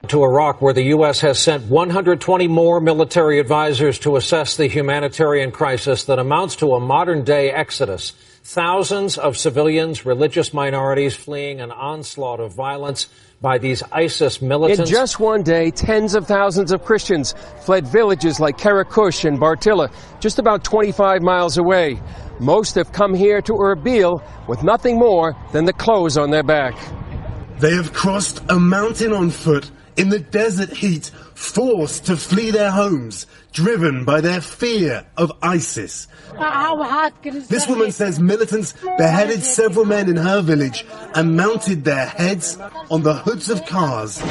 To Iraq, where the U.S. has sent 120 more military advisors to assess the humanitarian crisis that amounts to a modern-day exodus. Thousands of civilians, religious minorities fleeing an onslaught of violence by these ISIS militants. In just one day, tens of thousands of Christians fled villages like Karakush and Bartilla, just about 25 miles away. Most have come here to Erbil with nothing more than the clothes on their back. They have crossed a mountain on foot in the desert heat, forced to flee their homes, driven by their fear of ISIS. This woman says militants beheaded several men in her village and mounted their heads on the hoods of cars.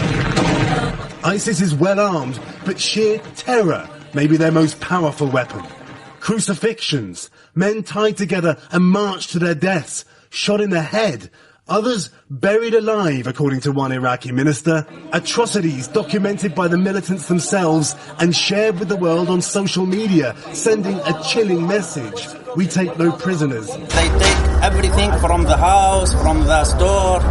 ISIS is well armed, but sheer terror may be their most powerful weapon. Crucifixions, men tied together and marched to their deaths, shot in the head. Others buried alive, according to one Iraqi minister. Atrocities documented by the militants themselves and shared with the world on social media, sending a chilling message. We take no prisoners. They take everything from the house, from the store,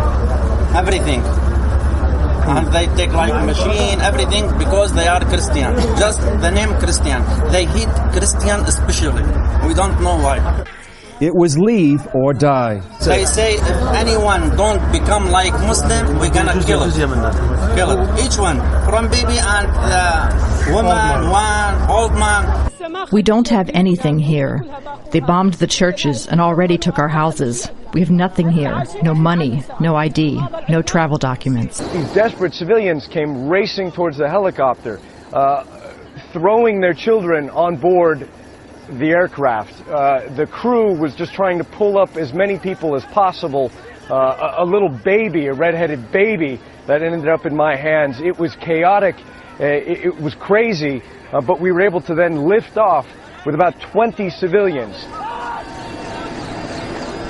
everything. And they take like machine, everything, because they are Christian. Just the name Christian. They hate Christian especially. We don't know why. It was leave or die. They say if anyone don't become like Muslim, we're gonna kill it. Kill it. Each one, from baby and woman, one, old man. We don't have anything here. They bombed the churches and already took our houses. We have nothing here. No money, no ID, no travel documents. These desperate civilians came racing towards the helicopter, throwing their children on board the aircraft. The crew was just trying to pull up as many people as possible. A little baby, a red-headed baby that ended up in my hands. It was chaotic. It was crazy, but we were able to then lift off with about 20 civilians.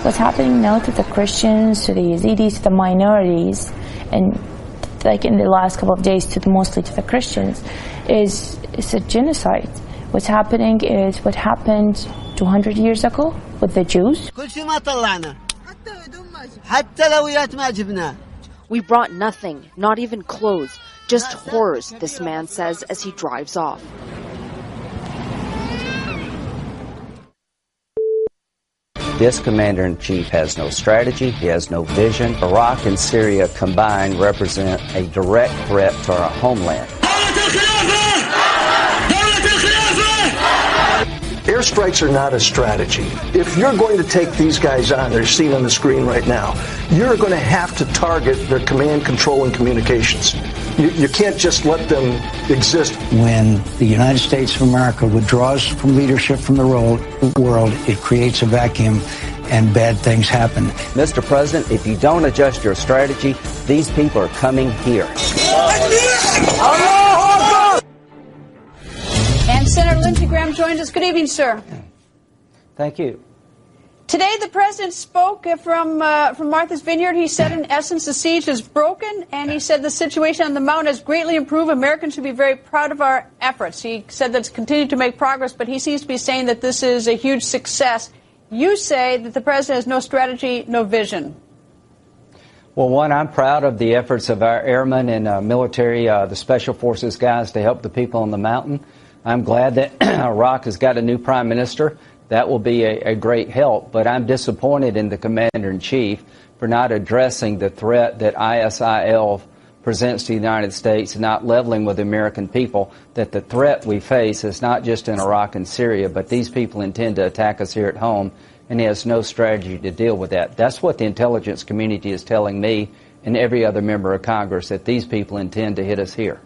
What's happening now to the Christians, to the Yazidis, to the minorities, and like in the last couple of days, mostly to the Christians, is a genocide. What's happening is what happened 200 years ago with the Jews. We brought nothing, not even clothes, just horrors, this man says as he drives off. This commander-in-chief has no strategy, he has no vision. Iraq and Syria combined represent a direct threat to our homeland. Airstrikes are not a strategy. If you're going to take these guys on, they're seen on the screen right now, you're going to have to target their command, control, and communications. You can't just let them exist. When the United States of America withdraws from leadership from the world, it creates a vacuum and bad things happen. Mr. President, if you don't adjust your strategy, these people are coming here. And Senator Lindsey Graham joins us. Good evening, sir. Thank you. Today, the president spoke from Martha's Vineyard. He said, in essence, the siege is broken, and he said the situation on the mountain has greatly improved. Americans should be very proud of our efforts. He said that it's continued to make progress, but he seems to be saying that this is a huge success. You say that the president has no strategy, no vision. Well, one, I'm proud of the efforts of our airmen and military, the special forces guys to help the people on the mountain. I'm glad that Iraq has got a new prime minister. That will be a great help, but I'm disappointed in the commander-in-chief for not addressing the threat that ISIL presents to the United States, not leveling with the American people, that the threat we face is not just in Iraq and Syria, but these people intend to attack us here at home, and he has no strategy to deal with that. That's what the intelligence community is telling me and every other member of Congress, that these people intend to hit us here.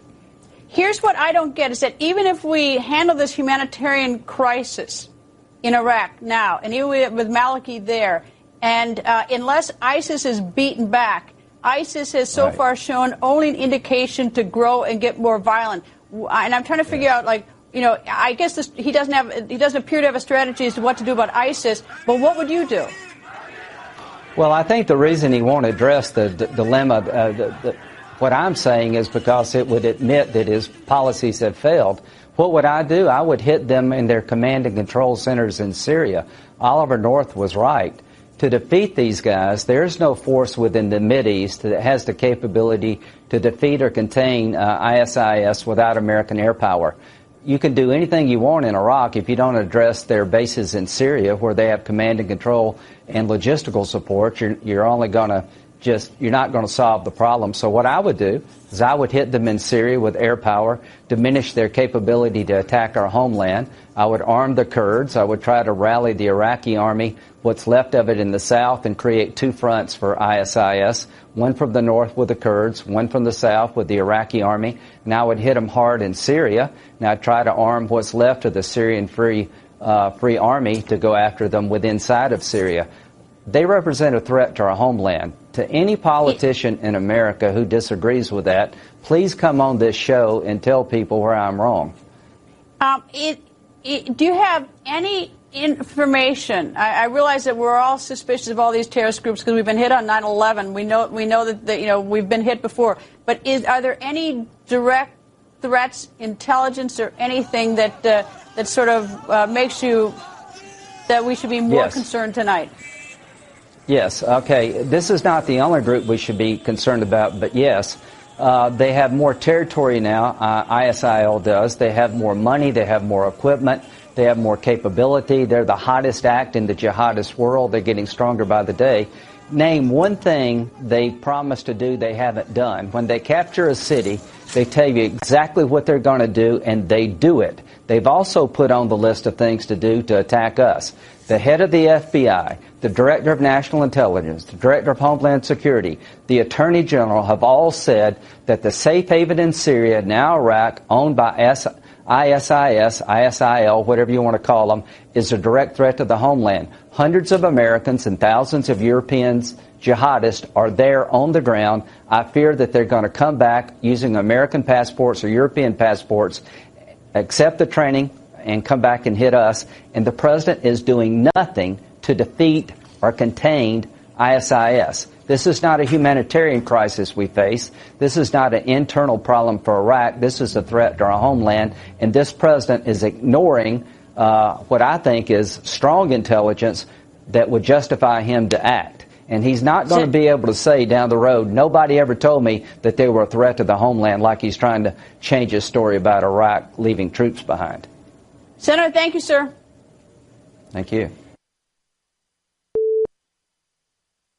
Here's what I don't get, is that even if we handle this humanitarian crisis in Iraq now, and even with Maliki there, and unless ISIS is beaten back, ISIS has so far shown only an indication to grow and get more violent. And I'm trying to figure out, like, you know, I guess he doesn't appear to have a strategy as to what to do about ISIS, but what would you do? Well, I think the reason he won't address the dilemma, what I'm saying is because it would admit that his policies have failed. What would I do? I would hit them in their command and control centers in Syria. Oliver North was right. To defeat these guys, there's no force within the Mideast that has the capability to defeat or contain ISIS without American air power. You can do anything you want in Iraq if you don't address their bases in Syria, where they have command and control and logistical support. You're only going to you're not going to solve the problem. So what I would do is I would hit them in Syria with air power, diminish their capability to attack our homeland. I would arm the Kurds. I would try to rally the Iraqi army, what's left of it in the south, and create two fronts for ISIS, one from the north with the Kurds, one from the south with the Iraqi army. And I would hit them hard in Syria. And I'd try to arm what's left of the Syrian Free Army to go after them inside of Syria. They represent a threat to our homeland. To any politician in America who disagrees with that, please come on this show and tell people where I'm wrong. Do you have any information? I realize that we're all suspicious of all these terrorist groups because we've been hit on 9/11. We know that we've been hit before. But are there any direct threats, intelligence, or anything that sort of makes you that we should be more concerned tonight? Yes. Okay. This is not the only group we should be concerned about, but yes, they have more territory now. ISIL does. They have more money. They have more equipment. They have more capability. They're the hottest act in the jihadist world. They're getting stronger by the day. Name one thing they promised to do they haven't done. When they capture a city, they tell you exactly what they're going to do, and they do it. They've also put on the list of things to do to attack us. The head of the FBI, the Director of National Intelligence, the Director of Homeland Security, the Attorney General have all said that the safe haven in Syria, now Iraq, owned by ISIS, ISIL, whatever you want to call them, is a direct threat to the homeland. Hundreds of Americans and thousands of Europeans, jihadists, are there on the ground. I fear that they're going to come back using American passports or European passports, accept the training, and come back and hit us. And the president is doing nothing to defeat or contain ISIS. This is not a humanitarian crisis we face. This is not an internal problem for Iraq. This is a threat to our homeland. And this president is ignoring what I think is strong intelligence that would justify him to act. And he's not going to be able to say down the road, nobody ever told me that they were a threat to the homeland, like he's trying to change his story about Iraq leaving troops behind. Senator, thank you, sir. Thank you.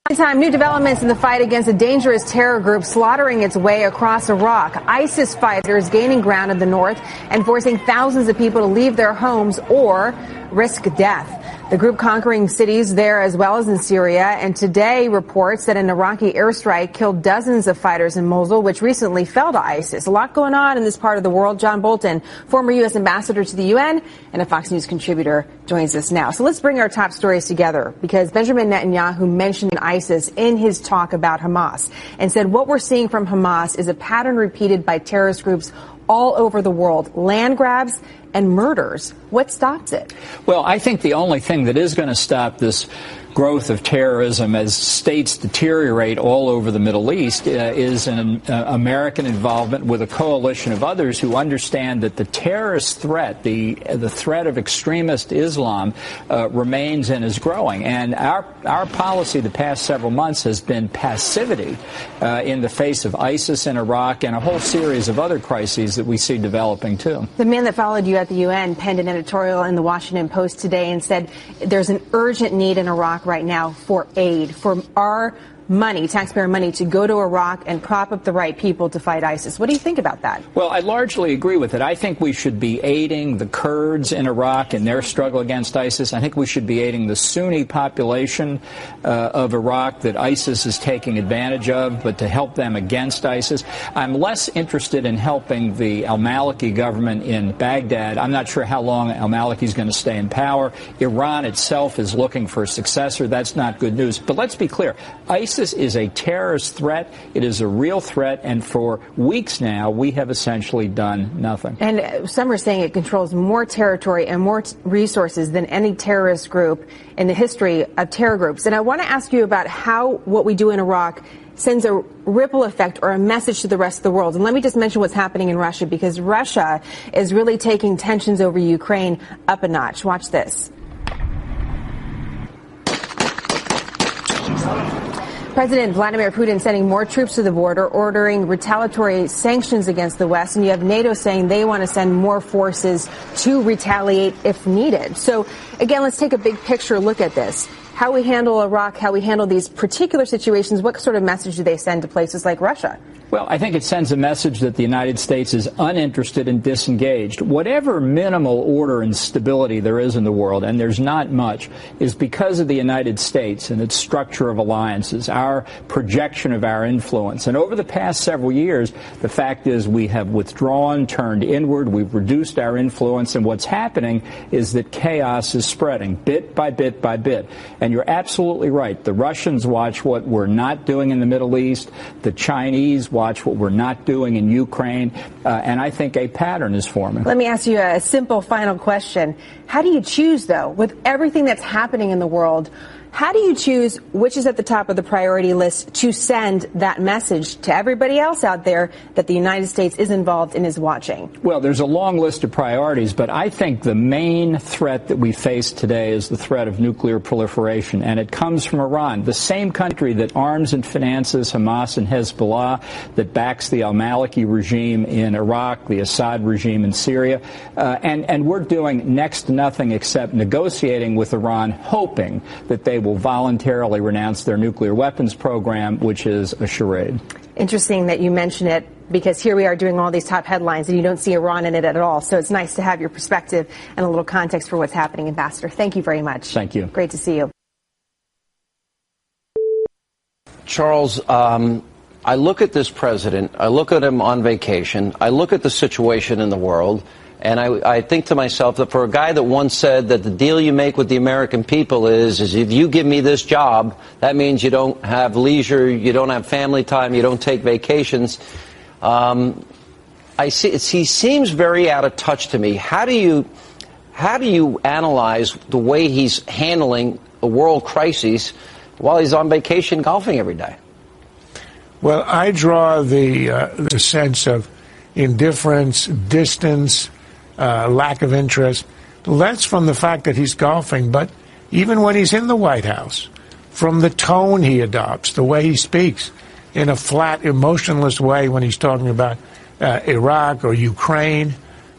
Meantime, new developments in the fight against a dangerous terror group slaughtering its way across Iraq. ISIS fighters gaining ground in the north and forcing thousands of people to leave their homes or risk death. The group conquering cities there as well as in Syria, and today reports that an Iraqi airstrike killed dozens of fighters in Mosul, which recently fell to ISIS. A lot going on in this part of the world. John Bolton, former U.S. ambassador to the UN and a Fox News contributor, joins us now. So let's bring our top stories together, because Benjamin Netanyahu mentioned ISIS in his talk about Hamas and said what we're seeing from Hamas is a pattern repeated by terrorist groups all over the world. Land grabs and murders. What stops it? Well, I think the only thing that is going to stop this growth of terrorism as states deteriorate all over the Middle East is an American involvement with a coalition of others who understand that the terrorist threat, the threat of extremist Islam, remains and is growing. And our policy the past several months has been passivity in the face of ISIS in Iraq and a whole series of other crises that we see developing too. The man that followed you at the UN penned an editorial in the Washington Post today and said there's an urgent need in Iraq right now for aid, for our money, taxpayer money, to go to Iraq and prop up the right people to fight ISIS. What do you think about that? Well, I largely agree with it. I think we should be aiding the Kurds in Iraq in their struggle against ISIS. I think we should be aiding the Sunni population of Iraq that ISIS is taking advantage of, but to help them against ISIS. I'm less interested in helping the al-Maliki government in Baghdad. I'm not sure how long al-Maliki is going to stay in power. Iran itself is looking for a successor. That's not good news. But let's be clear. ISIS is a terrorist threat. It is a real threat. And for weeks now, we have essentially done nothing. And some are saying it controls more territory and more resources than any terrorist group in the history of terror groups. And I want to ask you about how what we do in Iraq sends a ripple effect or a message to the rest of the world. And let me just mention what's happening in Russia, because Russia is really taking tensions over Ukraine up a notch. Watch this. President Vladimir Putin sending more troops to the border, ordering retaliatory sanctions against the West, and you have NATO saying they want to send more forces to retaliate if needed. So, again, let's take a big picture look at this. How we handle Iraq, how we handle these particular situations, what sort of message do they send to places like Russia? Well, I think it sends a message that the United States is uninterested and disengaged. Whatever minimal order and stability there is in the world, and there's not much, is because of the United States and its structure of alliances, our projection of our influence. And over the past several years, the fact is we have withdrawn, turned inward, we've reduced our influence, and what's happening is that chaos is spreading bit by bit by bit. And you're absolutely right. The Russians watch what we're not doing in the Middle East. The Chinese watch what we're not doing in Ukraine, and I think a pattern is forming. Let me ask you a simple final question. How do you choose, though, with everything that's happening in the world, how do you choose which is at the top of the priority list to send that message to everybody else out there that the United States is involved and is watching? Well, there's a long list of priorities, but I think the main threat that we face today is the threat of nuclear proliferation, and it comes from Iran, the same country that arms and finances Hamas and Hezbollah, that backs the al-Maliki regime in Iraq, the Assad regime in Syria, and we're doing next to nothing except negotiating with Iran, hoping that they will voluntarily renounce their nuclear weapons program, which is a charade. Interesting that you mention it, because here we are doing all these top headlines and you don't see Iran in it at all. So it's nice to have your perspective and a little context for what's happening, Ambassador. Thank you very much. Thank you. Great to see you. Charles, I look at this president, I look at him on vacation, I look at the situation in the world, and I think to myself that for a guy that once said that the deal you make with the American people is if you give me this job, that means you don't have leisure, you don't have family time, you don't take vacations. He seems very out of touch to me. How do you analyze the way he's handling a world crisis while he's on vacation golfing every day? Well, I draw the sense of indifference, distance, lack of interest, less from the fact that he's golfing, but even when he's in the White House, from the tone he adopts, the way he speaks in a flat, emotionless way when he's talking about Iraq or Ukraine,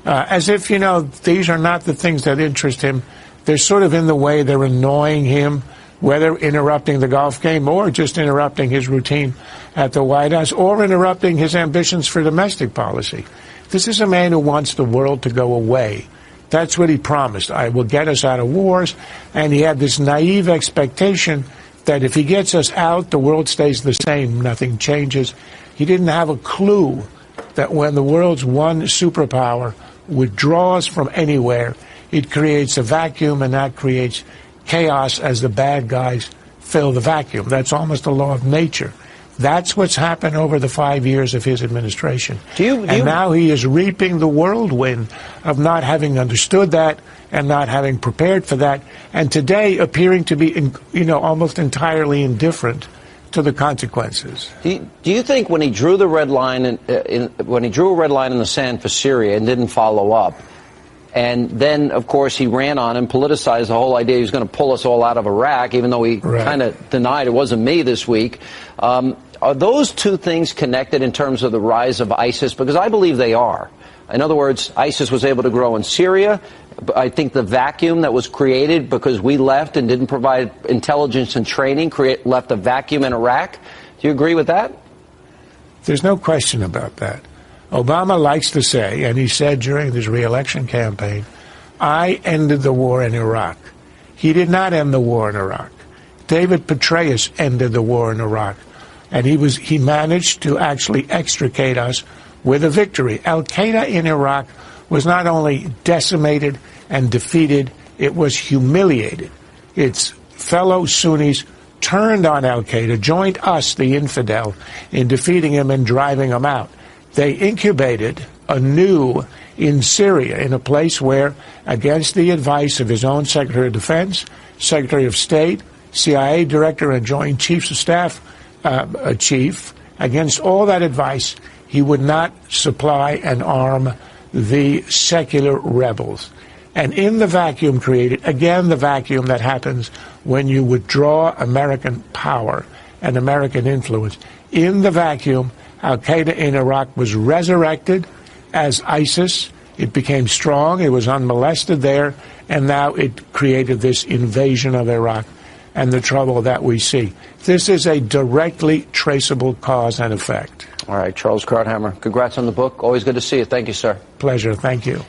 as if, these are not the things that interest him. They're sort of in the way, they're annoying him, whether interrupting the golf game or just interrupting his routine at the White House or interrupting his ambitions for domestic policy. This is a man who wants the world to go away. That's what he promised. I will get us out of wars. And he had this naive expectation that if he gets us out, the world stays the same, nothing changes. He didn't have a clue that when the world's one superpower withdraws from anywhere, it creates a vacuum, and that creates chaos as the bad guys fill the vacuum. That's almost a law of nature. That's what's happened over the 5 years of his administration. And now he is reaping the whirlwind of not having understood that and not having prepared for that, and today appearing to be, almost entirely indifferent to the consequences. Do you think when he drew the red line, when he drew a red line in the sand for Syria and didn't follow up, and then, of course, he ran on and politicized the whole idea he was going to pull us all out of Iraq, even though he kind of denied it wasn't me this week. Are those two things connected in terms of the rise of ISIS? Because I believe they are. In other words, ISIS was able to grow in Syria. I think the vacuum that was created because we left and didn't provide intelligence and training left a vacuum in Iraq. Do you agree with that? There's no question about that. Obama likes to say, and he said during his re-election campaign, I ended the war in Iraq. He did not end the war in Iraq. David Petraeus ended the war in Iraq. And he managed to actually extricate us with a victory. Al-Qaeda in Iraq was not only decimated and defeated, it was humiliated. Its fellow Sunnis turned on Al-Qaeda, joined us, the infidel, in defeating him and driving him out. They incubated anew in Syria, in a place where, against the advice of his own Secretary of Defense, Secretary of State, CIA Director and Joint Chiefs of Staff chief, against all that advice, he would not supply and arm the secular rebels. And in the vacuum created, again, the vacuum that happens when you withdraw American power and American influence. In the vacuum, al-Qaeda in Iraq was resurrected as ISIS. It became strong. It was unmolested there. And now it created this invasion of Iraq and the trouble that we see. This is a directly traceable cause and effect. All right, Charles Krauthammer, congrats on the book. Always good to see you. Thank you, sir. Pleasure. Thank you.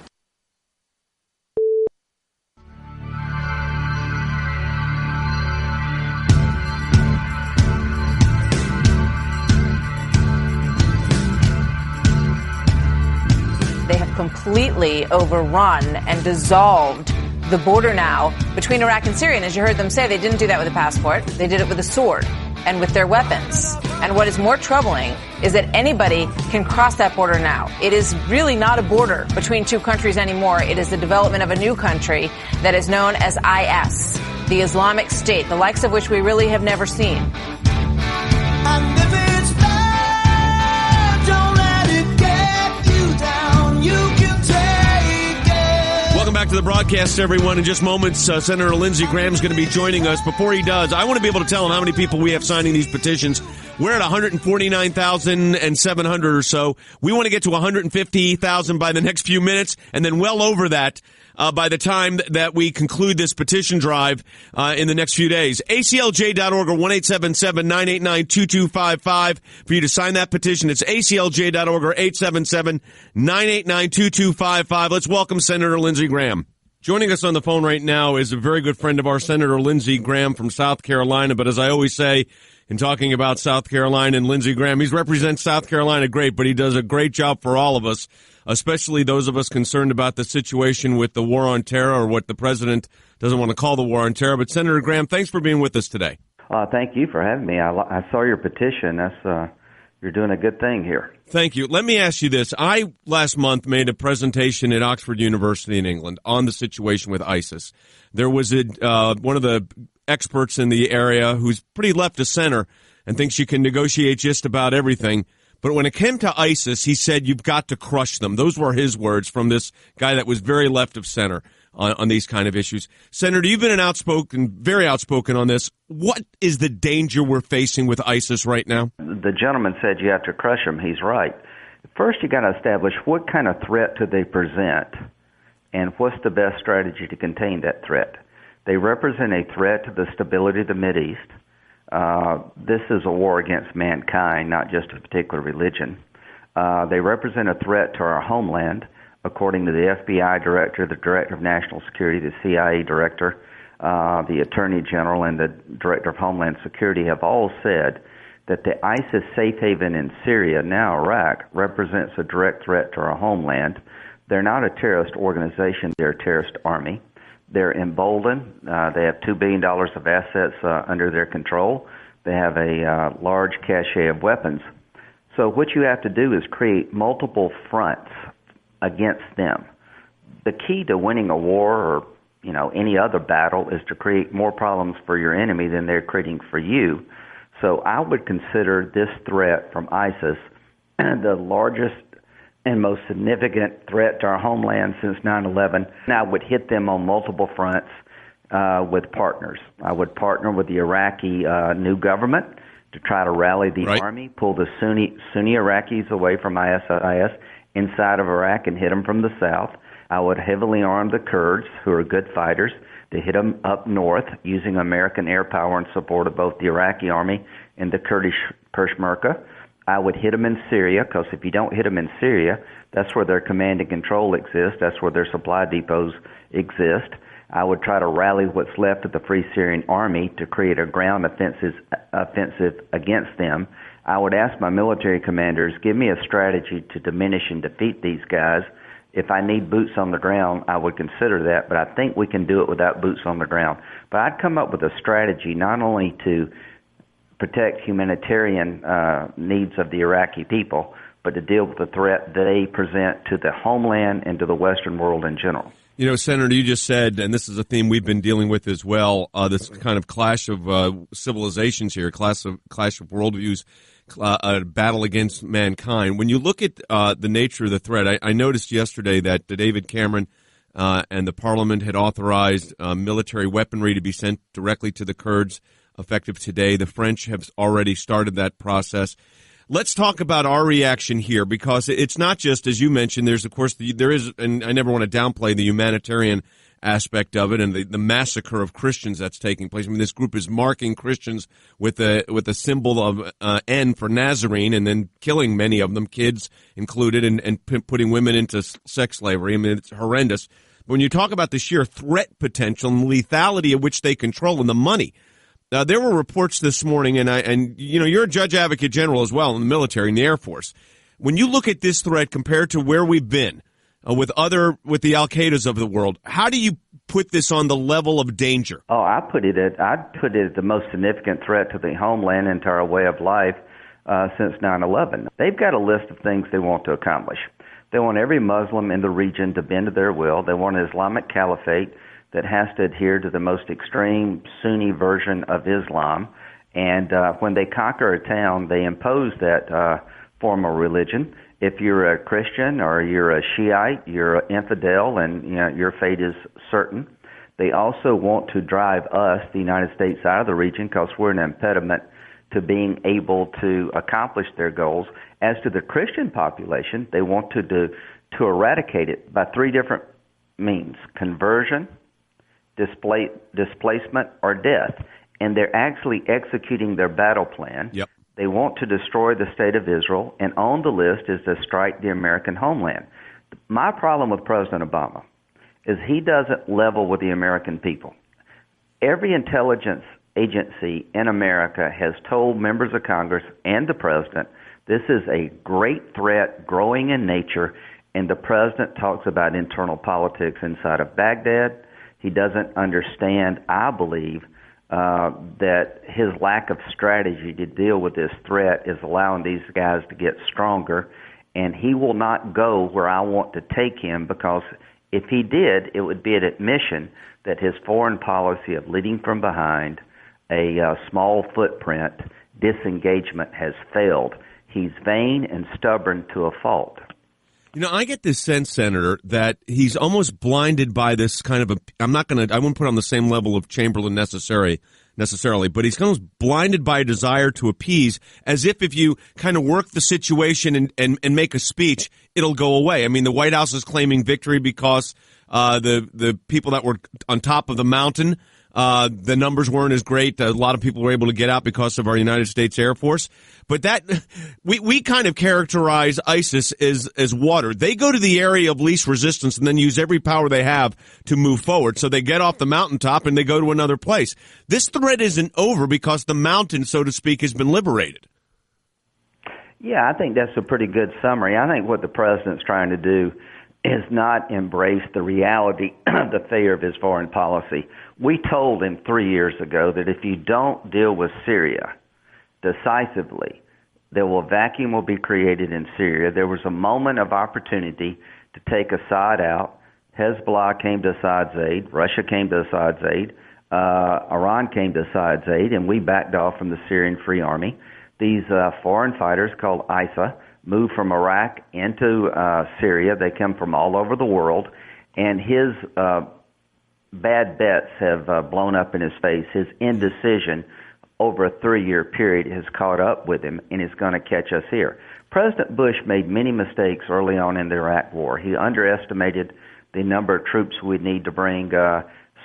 They have completely overrun and dissolved the border now between Iraq and Syria. And as you heard them say, they didn't do that with a passport. They did it with a sword and with their weapons. And what is more troubling is that anybody can cross that border now. It is really not a border between two countries anymore. It is the development of a new country that is known as IS, the Islamic State, the likes of which we really have never seen. Welcome back to the broadcast, everyone. In just moments, Senator Lindsey Graham is going to be joining us. Before he does, I want to be able to tell him how many people we have signing these petitions. We're at 149,700 or so. We want to get to 150,000 by the next few minutes, and then well over that by the time that we conclude this petition drive in the next few days. ACLJ.org or 1-877-989-2255 for you to sign that petition. It's ACLJ.org or 877-989-2255. Let's welcome Senator Lindsey Graham. Joining us on the phone right now is a very good friend of ours, Senator Lindsey Graham from South Carolina. But as I always say, in talking about South Carolina and Lindsey Graham, he represents South Carolina great, but he does a great job for all of us, especially those of us concerned about the situation with the war on terror, or what the president doesn't want to call the war on terror. But Senator Graham, thanks for being with us today. Thank you for having me. I saw your petition. You're doing a good thing here. Thank you. Let me ask you this. I, last month, made a presentation at Oxford University in England on the situation with ISIS. There was one of the experts in the area who's pretty left of center and thinks you can negotiate just about everything. But when it came to ISIS, he said you've got to crush them. Those were his words from this guy that was very left of center on these kind of issues. Senator, you've been very outspoken on this. What is the danger we're facing with ISIS right now? The gentleman said you have to crush them. He's right. First, you got to establish what kind of threat do they present, and what's the best strategy to contain that threat. They represent a threat to the stability of the Mideast. This is a war against mankind, not just a particular religion. They represent a threat to our homeland. According to the FBI director, the director of national security, the CIA director, the attorney general, and the director of homeland security have all said that the ISIS safe haven in Syria, now Iraq, represents a direct threat to our homeland. They're not a terrorist organization. They're a terrorist army. They're emboldened. They have $2 billion of assets under their control. They have a large cache of weapons. So what you have to do is create multiple fronts against them. The key to winning a war, or any other battle, is to create more problems for your enemy than they're creating for you. So I would consider this threat from ISIS the largest and most significant threat to our homeland since 9/11. I would hit them on multiple fronts with partners. I would partner with the Iraqi new government to try to rally the army, pull the Sunni Iraqis away from ISIS inside of Iraq and hit them from the south. I would heavily arm the Kurds, who are good fighters, to hit them up north using American air power and support of both the Iraqi army and the Kurdish Peshmerga. I would hit them in Syria, because if you don't hit them in Syria, that's where their command and control exists. That's where their supply depots exist. I would try to rally what's left of the Free Syrian Army to create a ground offensive against them. I would ask my military commanders, give me a strategy to diminish and defeat these guys. If I need boots on the ground, I would consider that, but I think we can do it without boots on the ground. But I'd come up with a strategy not only to protect humanitarian needs of the Iraqi people, but to deal with the threat that they present to the homeland and to the Western world in general. Senator, you just said, and this is a theme we've been dealing with as well, this kind of clash of civilizations here, clash of worldviews, a battle against mankind. When you look at the nature of the threat, I noticed yesterday that David Cameron and the Parliament had authorized military weaponry to be sent directly to the Kurds. effective today. The French have already started that process. Let's talk about our reaction here, because it's not just, as you mentioned, there's, of course, there is, and I never want to downplay the humanitarian aspect of it and the massacre of Christians that's taking place. I mean, this group is marking Christians with a symbol of N for Nazarene, and then killing many of them, kids included, and putting women into sex slavery. I mean, it's horrendous. But when you talk about the sheer threat potential and lethality of which they control and the money, there were reports this morning, and you know, you're a judge advocate general as well in the military and the Air Force. When you look at this threat compared to where we've been with the Al-Qaedas of the world, how do you put this on the level of danger? Oh, I'd put it as the most significant threat to the homeland and to our way of life since 9/11. They've got a list of things they want to accomplish. They want every Muslim in the region to bend to their will. They want an Islamic caliphate that has to adhere to the most extreme Sunni version of Islam. And when they conquer a town, they impose that form of religion. If you're a Christian or you're a Shiite, you're an infidel, and you know, your fate is certain. They also want to drive us, the United States, out of the region because we're an impediment to being able to accomplish their goals. As to the Christian population, they want to eradicate it by three different means: conversion, displacement, or death. And they're actually executing their battle plan. Yep. They want to destroy the state of Israel, and on the list is to strike the American homeland. My problem with President Obama is he doesn't level with the American people. Every intelligence agency in America has told members of Congress and the president this is a great threat, growing in nature, and the president talks about internal politics inside of Baghdad. He doesn't understand, I believe, that his lack of strategy to deal with this threat is allowing these guys to get stronger, and he will not go where I want to take him, because if he did, it would be an admission that his foreign policy of leading from behind, a small footprint, disengagement has failed. He's vain and stubborn to a fault. You know, I get this sense, Senator, that he's almost blinded by this kind of I wouldn't put on the same level of Chamberlain necessarily, but he's almost blinded by a desire to appease, as if you kind of work the situation and make a speech, it'll go away. I mean, the White House is claiming victory because the people that were on top of the mountain, the numbers weren't as great. A lot of people were able to get out because of our United States Air Force. But that we kind of characterize ISIS as water. They go to the area of least resistance and then use every power they have to move forward. So they get off the mountaintop and they go to another place. This threat isn't over because the mountain, so to speak, has been liberated. Yeah, I think that's a pretty good summary. I think what the president's trying to do is not embrace the reality of the failure of his foreign policy. We told him 3 years ago that if you don't deal with Syria decisively, a vacuum will be created in Syria. There was a moment of opportunity to take Assad out. Hezbollah came to Assad's aid. Russia came to Assad's aid. Iran came to Assad's aid, and we backed off from the Syrian Free Army. These foreign fighters called ISA moved from Iraq into Syria. They come from all over the world, and his bad bets have blown up in his face. His indecision over a 3-year period has caught up with him and is going to catch us here. President Bush made many mistakes early on in the Iraq War. He underestimated the number of troops we'd need to bring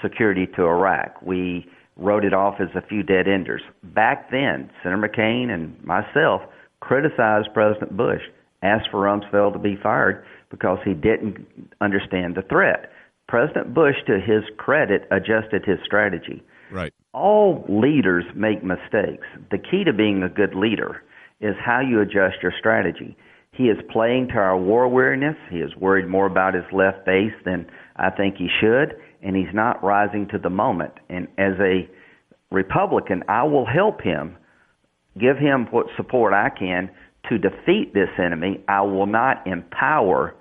security to Iraq. We wrote it off as a few dead enders. Back then, Senator McCain and myself criticized President Bush, asked for Rumsfeld to be fired because he didn't understand the threat. President Bush, to his credit, adjusted his strategy. Right. All leaders make mistakes. The key to being a good leader is how you adjust your strategy. He is playing to our war weariness. He is worried more about his left base than I think he should, and he's not rising to the moment. And as a Republican, I will help him, give him what support I can to defeat this enemy. I will not empower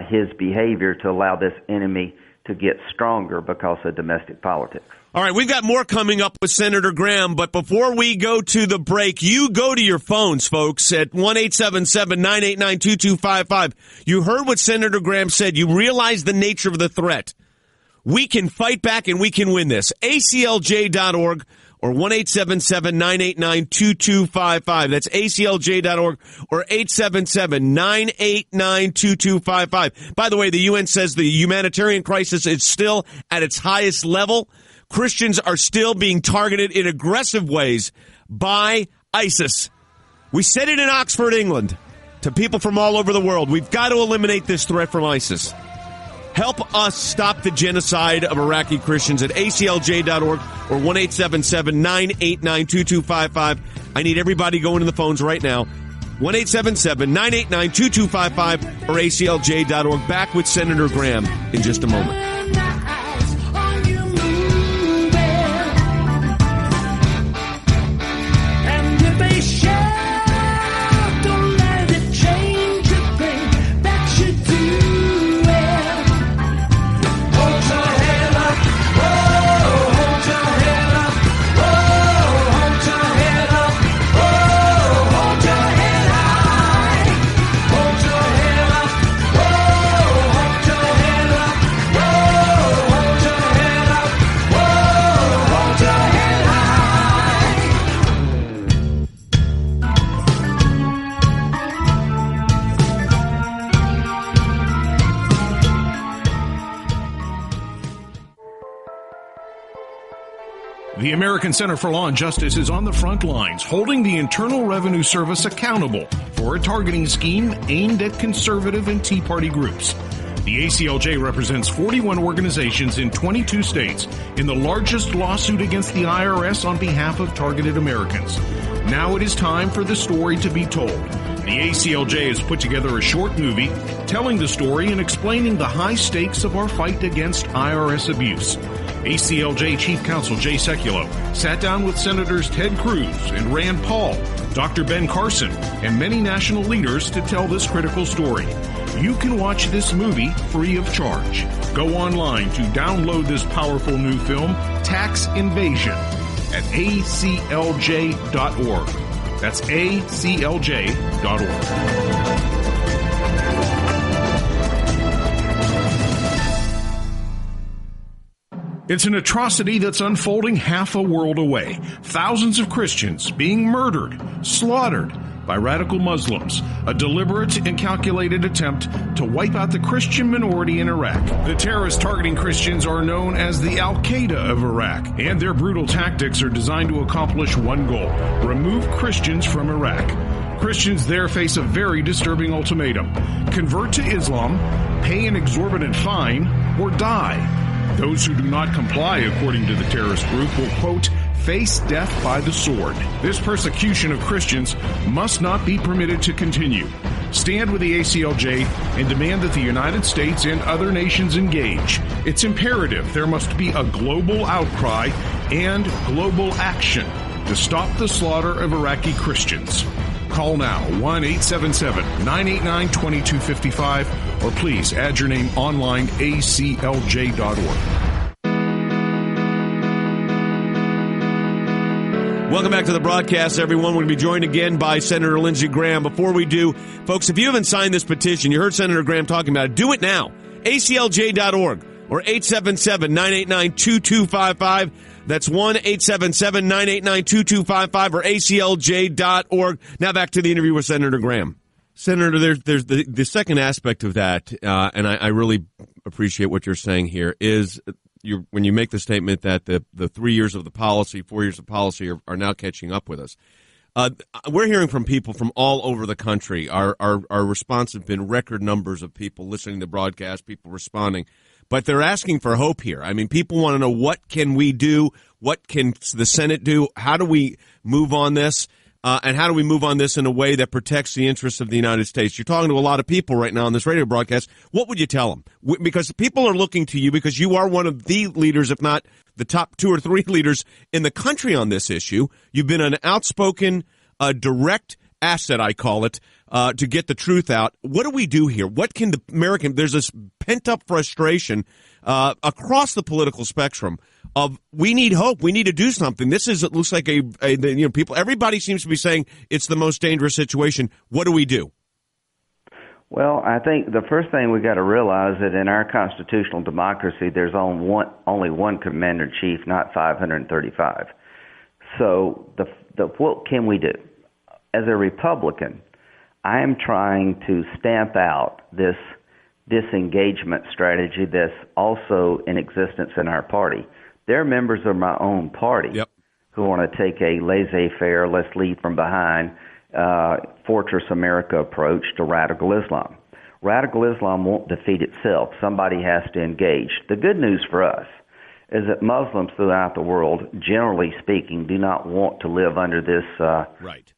his behavior to allow this enemy to get stronger because of domestic politics. All right, we've got more coming up with Senator Graham, but before we go to the break, you go to your phones, folks, at 1-877-989-2255. You heard what Senator Graham said. You realize the nature of the threat. We can fight back and we can win this. ACLJ.org or 1-877-989-2255. That's ACLJ.org or 877-989-2255. By the way, the UN says the humanitarian crisis is still at its highest level. Christians are still being targeted in aggressive ways by ISIS. We said it in Oxford, England, to people from all over the world. We've got to eliminate this threat from ISIS. Help us stop the genocide of Iraqi Christians at ACLJ.org or 1-877-989-2255. I need everybody going to the phones right now. 1-877-989-2255 or ACLJ.org. Back with Senator Graham in just a moment. The American Center for Law and Justice is on the front lines, holding the Internal Revenue Service accountable for a targeting scheme aimed at conservative and Tea Party groups. The ACLJ represents 41 organizations in 22 states in the largest lawsuit against the IRS on behalf of targeted Americans. Now it is time for the story to be told. The ACLJ has put together a short movie telling the story and explaining the high stakes of our fight against IRS abuse. ACLJ Chief Counsel Jay Sekulow sat down with Senators Ted Cruz and Rand Paul, Dr. Ben Carson, and many national leaders to tell this critical story. You can watch this movie free of charge. Go online to download this powerful new film, Tax Invasion, at aclj.org. That's aclj.org. It's an atrocity that's unfolding half a world away. Thousands of Christians being murdered, slaughtered by radical Muslims. A deliberate and calculated attempt to wipe out the Christian minority in Iraq. The terrorists targeting Christians are known as the Al-Qaeda of Iraq, and their brutal tactics are designed to accomplish one goal: remove Christians from Iraq. Christians there face a very disturbing ultimatum: convert to Islam, pay an exorbitant fine, or die. Those who do not comply, according to the terrorist group, will, quote, face death by the sword. This persecution of Christians must not be permitted to continue. Stand with the ACLJ and demand that the United States and other nations engage. It's imperative there must be a global outcry and global action to stop the slaughter of Iraqi Christians. Call now, 1-877-989-2255, or please add your name online, aclj.org. Welcome back to the broadcast, everyone. We're going to be joined again by Senator Lindsey Graham. Before we do, folks, if you haven't signed this petition, you heard Senator Graham talking about it, do it now. aclj.org or 877-989-2255. That's 1-877-989-2255 or aclj.org. Now back to the interview with Senator Graham. Senator, there's the second aspect of that, and I really appreciate what you're saying here, is when you make the statement that the 3 years of the policy, 4 years of policy are now catching up with us. We're hearing from people from all over the country. Our response has been record numbers of people listening to broadcasts, people responding. But they're asking for hope here. I mean, people want to know, what can we do? What can the Senate do? How do we move on this? And how do we move on this in a way that protects the interests of the United States? You're talking to a lot of people right now on this radio broadcast. What would you tell them? Because people are looking to you because you are one of the leaders, if not the top 2 or 3 leaders in the country on this issue. You've been an outspoken, direct asset, I call it, to get the truth out. What do we do here? What can the American, there's this pent-up frustration across the political spectrum of, we need hope, we need to do something. This is, it looks like people, everybody seems to be saying it's the most dangerous situation. What do we do? Well, I think the first thing we got to realize that in our constitutional democracy, there's only one commander-in-chief, not 535. So what can we do? As a Republican, I am trying to stamp out this disengagement strategy that's also in existence in our party. There are members of my own party who want to take a laissez-faire, let's lead from behind, Fortress America approach to radical Islam. Radical Islam won't defeat itself. Somebody has to engage. The good news for us is that Muslims throughout the world, generally speaking, do not want to live under this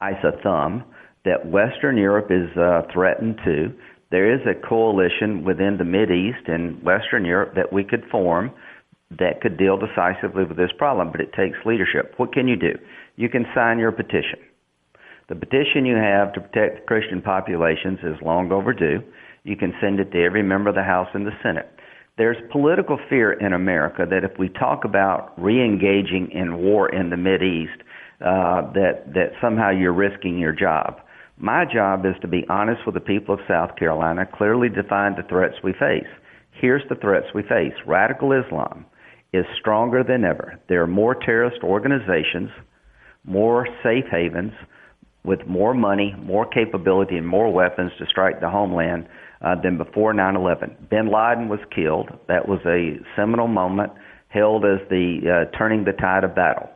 ISA thumb, that Western Europe is threatened to. There is a coalition within the Mideast and Western Europe that we could form that could deal decisively with this problem, but it takes leadership. What can you do? You can sign your petition. The petition you have to protect Christian populations is long overdue. You can send it to every member of the House and the Senate. There's political fear in America that if we talk about re-engaging in war in the Mideast, that somehow you're risking your job. My job is to be honest with the people of South Carolina, clearly define the threats we face. Here's the threats we face. Radical Islam is stronger than ever. There are more terrorist organizations, more safe havens, with more money, more capability, and more weapons to strike the homeland than before 9/11. Bin Laden was killed. That was a seminal moment held as the turning the tide of battle.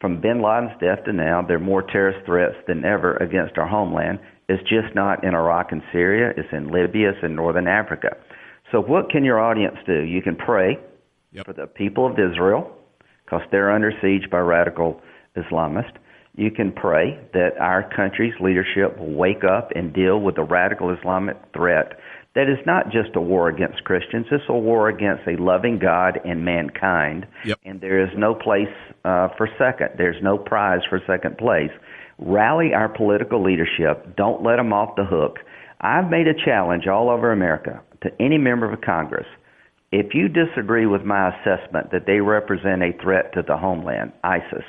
From Bin Laden's death to now, there are more terrorist threats than ever against our homeland. It's just not in Iraq and Syria. It's in Libya. It's in northern Africa. So what can your audience do? You can pray for the people of Israel because they're under siege by radical Islamists. You can pray that our country's leadership will wake up and deal with the radical Islamic threat that is not just a war against Christians. It's a war against a loving God and mankind, and there is no place for second. There's no prize for second place. Rally our political leadership. Don't let them off the hook. I've made a challenge all over America to any member of Congress. If you disagree with my assessment that they represent a threat to the homeland, ISIS,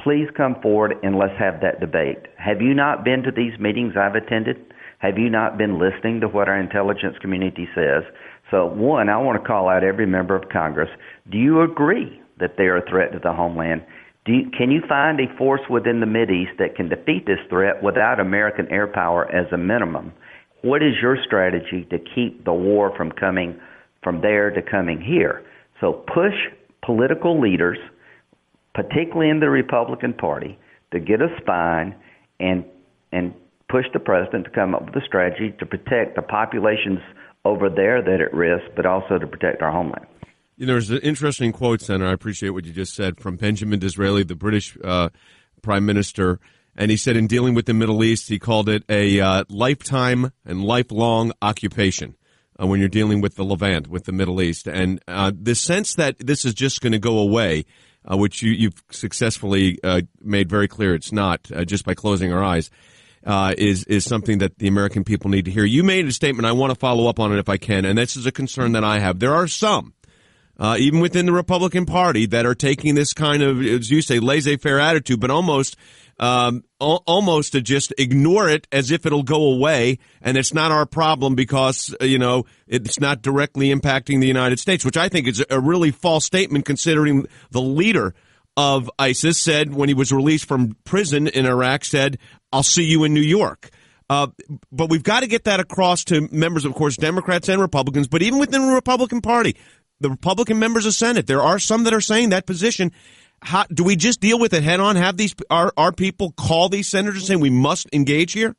please come forward and let's have that debate. Have you not been to these meetings I've attended? Have you not been listening to what our intelligence community says? So, one, I want to call out every member of Congress. Do you agree that they are a threat to the homeland? Can you find a force within the Mideast that can defeat this threat without American air power as a minimum? What is your strategy to keep the war from coming from there to coming here? So push political leaders, particularly in the Republican Party, to get a spine and push the president to come up with a strategy to protect the populations over there that are at risk, but also to protect our homeland. You know, there's an interesting quote, Senator. I appreciate what you just said, from Benjamin Disraeli, the British Prime Minister. And he said in dealing with the Middle East, he called it a lifetime and lifelong occupation when you're dealing with the Levant, with the Middle East. And the sense that this is just going to go away, which you've successfully made very clear it's not, just by closing our eyes, is something that the American people need to hear. You made a statement. I want to follow up on it if I can, and this is a concern that I have. There are some, even within the Republican Party, that are taking this kind of, as you say, laissez-faire attitude, but almost to just ignore it as if it'll go away, and it's not our problem because, it's not directly impacting the United States, which I think is a really false statement considering the leader of ISIS said when he was released from prison in Iraq, said, "I'll see you in New York." But we've got to get that across to members, of course, Democrats and Republicans, but even within the Republican Party, the Republican members of Senate, there are some that are saying that position. How, do we just deal with it head on? Have these our people call these senators saying we must engage here?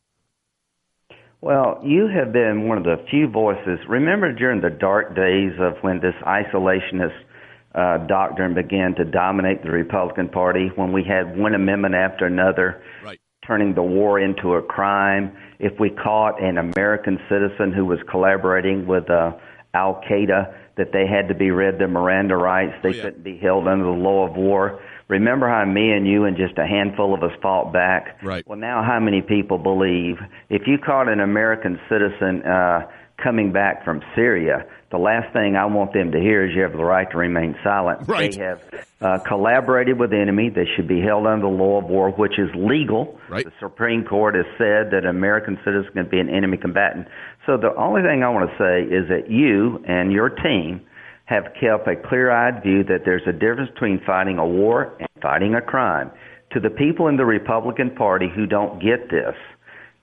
Well, you have been one of the few voices. Remember during the dark days of when this isolationist doctrine began to dominate the Republican Party, when we had one amendment after another, turning the war into a crime. If we caught an American citizen who was collaborating with Al-Qaeda, that they had to be read their Miranda rights. They couldn't be held under the law of war. Remember how me and you and just a handful of us fought back? Right. Well, now how many people believe if you caught an American citizen coming back from Syria, the last thing I want them to hear is you have the right to remain silent. Right. They have collaborated with the enemy. They should be held under the law of war, which is legal. Right. The Supreme Court has said that an American citizen can be an enemy combatant. So the only thing I want to say is that you and your team have kept a clear-eyed view that there's a difference between fighting a war and fighting a crime. to the people in the Republican Party who don't get this,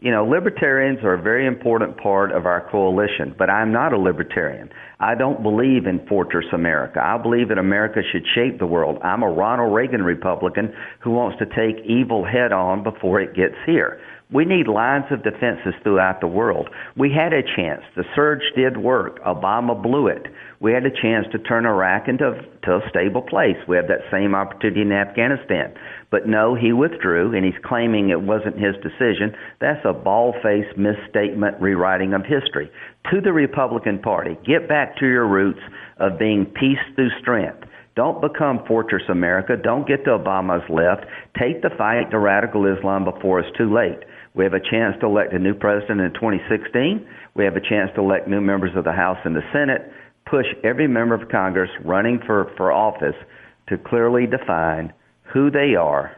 you know, libertarians are a very important part of our coalition, but I'm not a libertarian. I don't believe in Fortress America. I believe that America should shape the world. I'm a Ronald Reagan Republican who wants to take evil head on before it gets here. We need lines of defenses throughout the world. We had a chance. The surge did work. Obama blew it. We had a chance to turn Iraq into a stable place. We had that same opportunity in Afghanistan. But no, he withdrew, and he's claiming it wasn't his decision. That's a bald-faced misstatement, rewriting of history. To the Republican Party, get back to your roots of being peace through strength. Don't become Fortress America. Don't get to Obama's left. Take the fight to radical Islam before it's too late. We have a chance to elect a new president in 2016. We have a chance to elect new members of the House and the Senate. Push every member of Congress running for office to clearly define who they are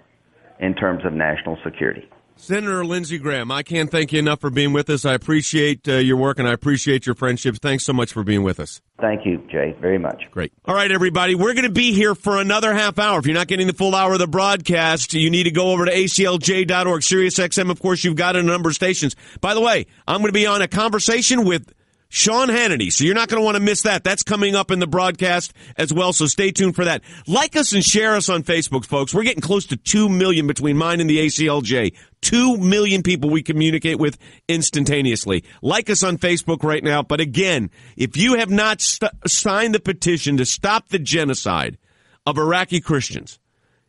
in terms of national security. Senator Lindsey Graham, I can't thank you enough for being with us. I appreciate your work, and I appreciate your friendship. Thanks so much for being with us. Thank you, Jay, very much. Great. All right, everybody, we're going to be here for another half hour. If you're not getting the full hour of the broadcast, you need to go over to ACLJ.org. Sirius XM, of course, you've got a number of stations. By the way, I'm going to be on a conversation with Sean Hannity, so you're not going to want to miss that. That's coming up in the broadcast as well, so stay tuned for that. Like us and share us on Facebook, folks. We're getting close to 2 million between mine and the ACLJ. 2 million people we communicate with instantaneously. Like us on Facebook right now. But again, if you have not signed the petition to stop the genocide of Iraqi Christians,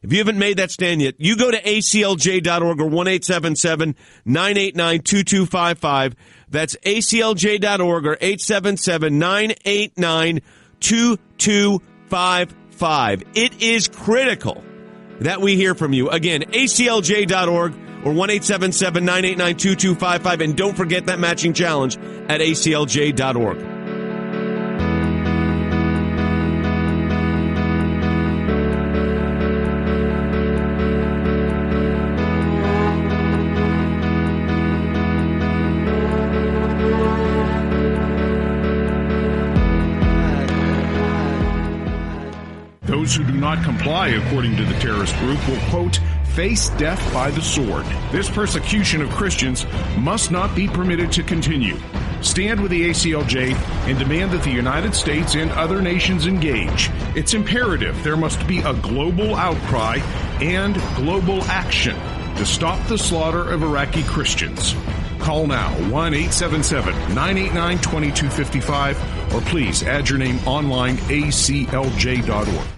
if you haven't made that stand yet, you go to ACLJ.org or 1-877-989-2255. That's ACLJ.org or 877-989-2255. It is critical that we hear from you. Again, ACLJ.org or 1-877-989-2255. And don't forget that matching challenge at ACLJ.org. Those who do not comply, according to the terrorist group, will, quote, face death by the sword. This persecution of Christians must not be permitted to continue. Stand with the ACLJ and demand that the United States and other nations engage. It's imperative there must be a global outcry and global action to stop the slaughter of Iraqi Christians. Call now, 1-877-989-2255, or please add your name online, aclj.org.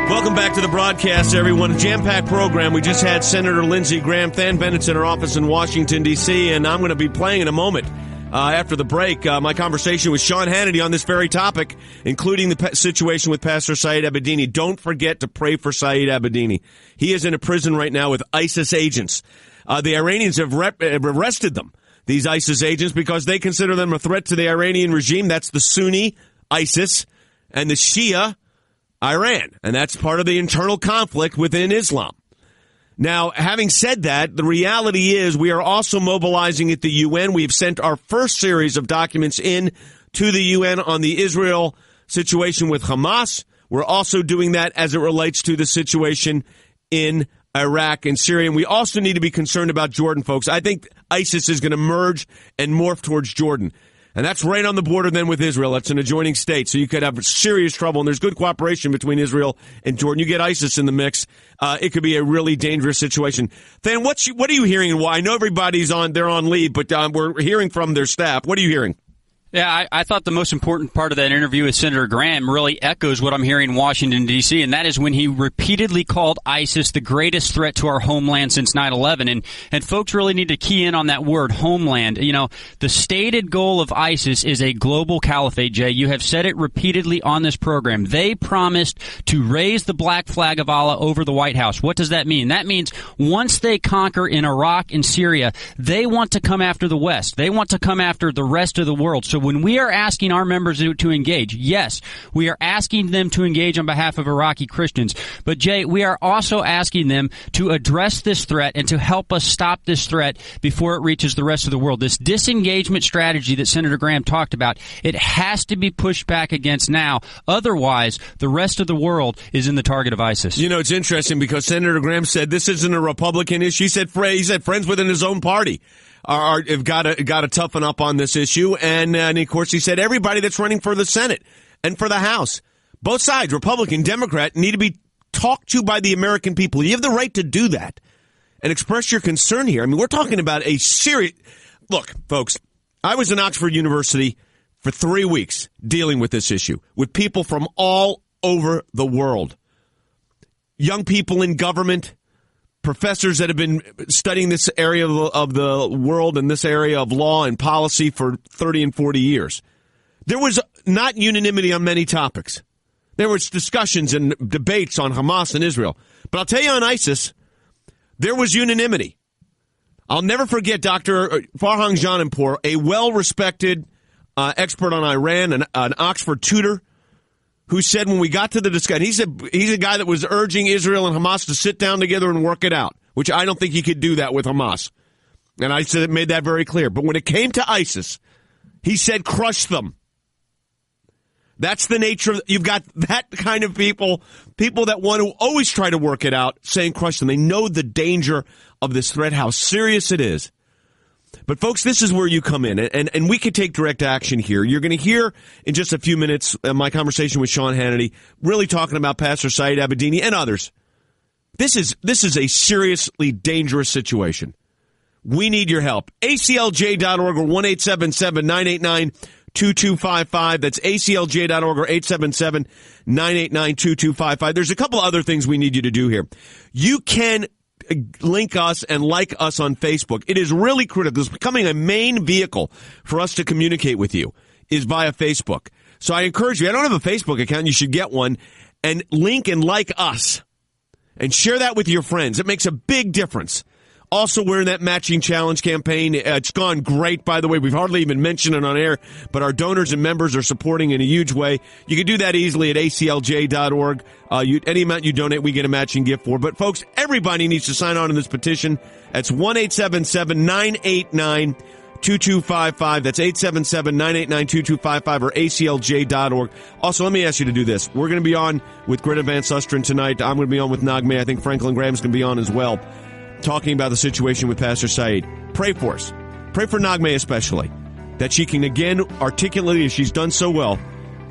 Welcome back to the broadcast, everyone. Jam-packed program. We just had Senator Lindsey Graham. Than Bennett's in her office in Washington, D.C., and I'm going to be playing in a moment after the break my conversation with Sean Hannity on this very topic, including the situation with Pastor Saeed Abedini. Don't forget to pray for Saeed Abedini. He is in a prison right now with ISIS agents. The Iranians have arrested them, these ISIS agents, because they consider them a threat to the Iranian regime. That's the Sunni ISIS and the Shia Iran, and that's part of the internal conflict within Islam. Now, having said that, the reality is we are also mobilizing at the UN. We've sent our first series of documents in to the UN on the Israel situation with Hamas. We're also doing that as it relates to the situation in Iraq and Syria. And we also need to be concerned about Jordan, folks. I think ISIS is going to merge and morph towards Jordan. And that's right on the border then with Israel. That's an adjoining state. So you could have serious trouble. And there's good cooperation between Israel and Jordan. You get ISIS in the mix. It could be a really dangerous situation. Then what are you hearing? Well, I know everybody's they're on leave, but we're hearing from their staff. What are you hearing? Yeah, I thought the most important part of that interview with Senator Graham really echoes what I'm hearing in Washington, D.C., and that is when he repeatedly called ISIS the greatest threat to our homeland since 9/11. And folks really need to key in on that word, homeland. You know, the stated goal of ISIS is a global caliphate, Jay. You have said it repeatedly on this program. They promised to raise the black flag of Allah over the White House. What does that mean? That means once they conquer in Iraq and Syria, they want to come after the West. They want to come after the rest of the world. So when we are asking our members to engage, yes, we are asking them to engage on behalf of Iraqi Christians. But, Jay, we are also asking them to address this threat and to help us stop this threat before it reaches the rest of the world. This disengagement strategy that Senator Graham talked about, it has to be pushed back against now. Otherwise, the rest of the world is in the target of ISIS. You know, it's interesting because Senator Graham said this isn't a Republican issue. He said friends within his own party have got to toughen up on this issue. And of course, he said everybody that's running for the Senate and for the House, both sides, Republican, Democrat, need to be talked to by the American people. You have the right to do that and express your concern here. I mean, we're talking about a serious... Look, folks, I was in Oxford University for 3 weeks dealing with this issue with people from all over the world. Young people in government, professors that have been studying this area of the world and this area of law and policy for 30 and 40 years. There was not unanimity on many topics. There was discussions and debates on Hamas and Israel. But I'll tell you on ISIS, there was unanimity. I'll never forget Dr. Farhang Jananpour, a well-respected expert on Iran, an Oxford tutor, who said when we got to the discussion, he said he's a guy that was urging Israel and Hamas to sit down together and work it out, which I don't think he could do that with Hamas. And I said it made that very clear. But when it came to ISIS, he said crush them. That's the nature of, you've got that kind of people that want to always try to work it out, saying crush them. They know the danger of this threat, how serious it is. But, folks, this is where you come in, and we could take direct action here. You're going to hear in just a few minutes my conversation with Sean Hannity, really talking about Pastor Saeed Abedini and others. This is a seriously dangerous situation. We need your help. ACLJ.org or 1-877-989-2255. That's ACLJ.org or 877-989-2255. There's a couple other things we need you to do here. You can link us and like us on Facebook. It is really critical. It's becoming a main vehicle for us to communicate with you is via Facebook. So I encourage you, I don't have a Facebook account, you should get one, and link and like us and share that with your friends. It makes a big difference. Also, we're in that matching challenge campaign. It's gone great, by the way. We've hardly even mentioned it on air, but our donors and members are supporting in a huge way. You can do that easily at aclj.org. Any amount you donate, we get a matching gift for. But, folks, everybody needs to sign on to this petition. That's 1-877-989-2255. That's 877-989-2255 or aclj.org. Also, let me ask you to do this. We're going to be on with Greta Van Susteren tonight. I'm going to be on with Naghmeh. I think Franklin Graham's going to be on as well, talking about the situation with Pastor Saeed. Pray for us. Pray for Naghmeh especially, that she can again articulately, as she's done so well,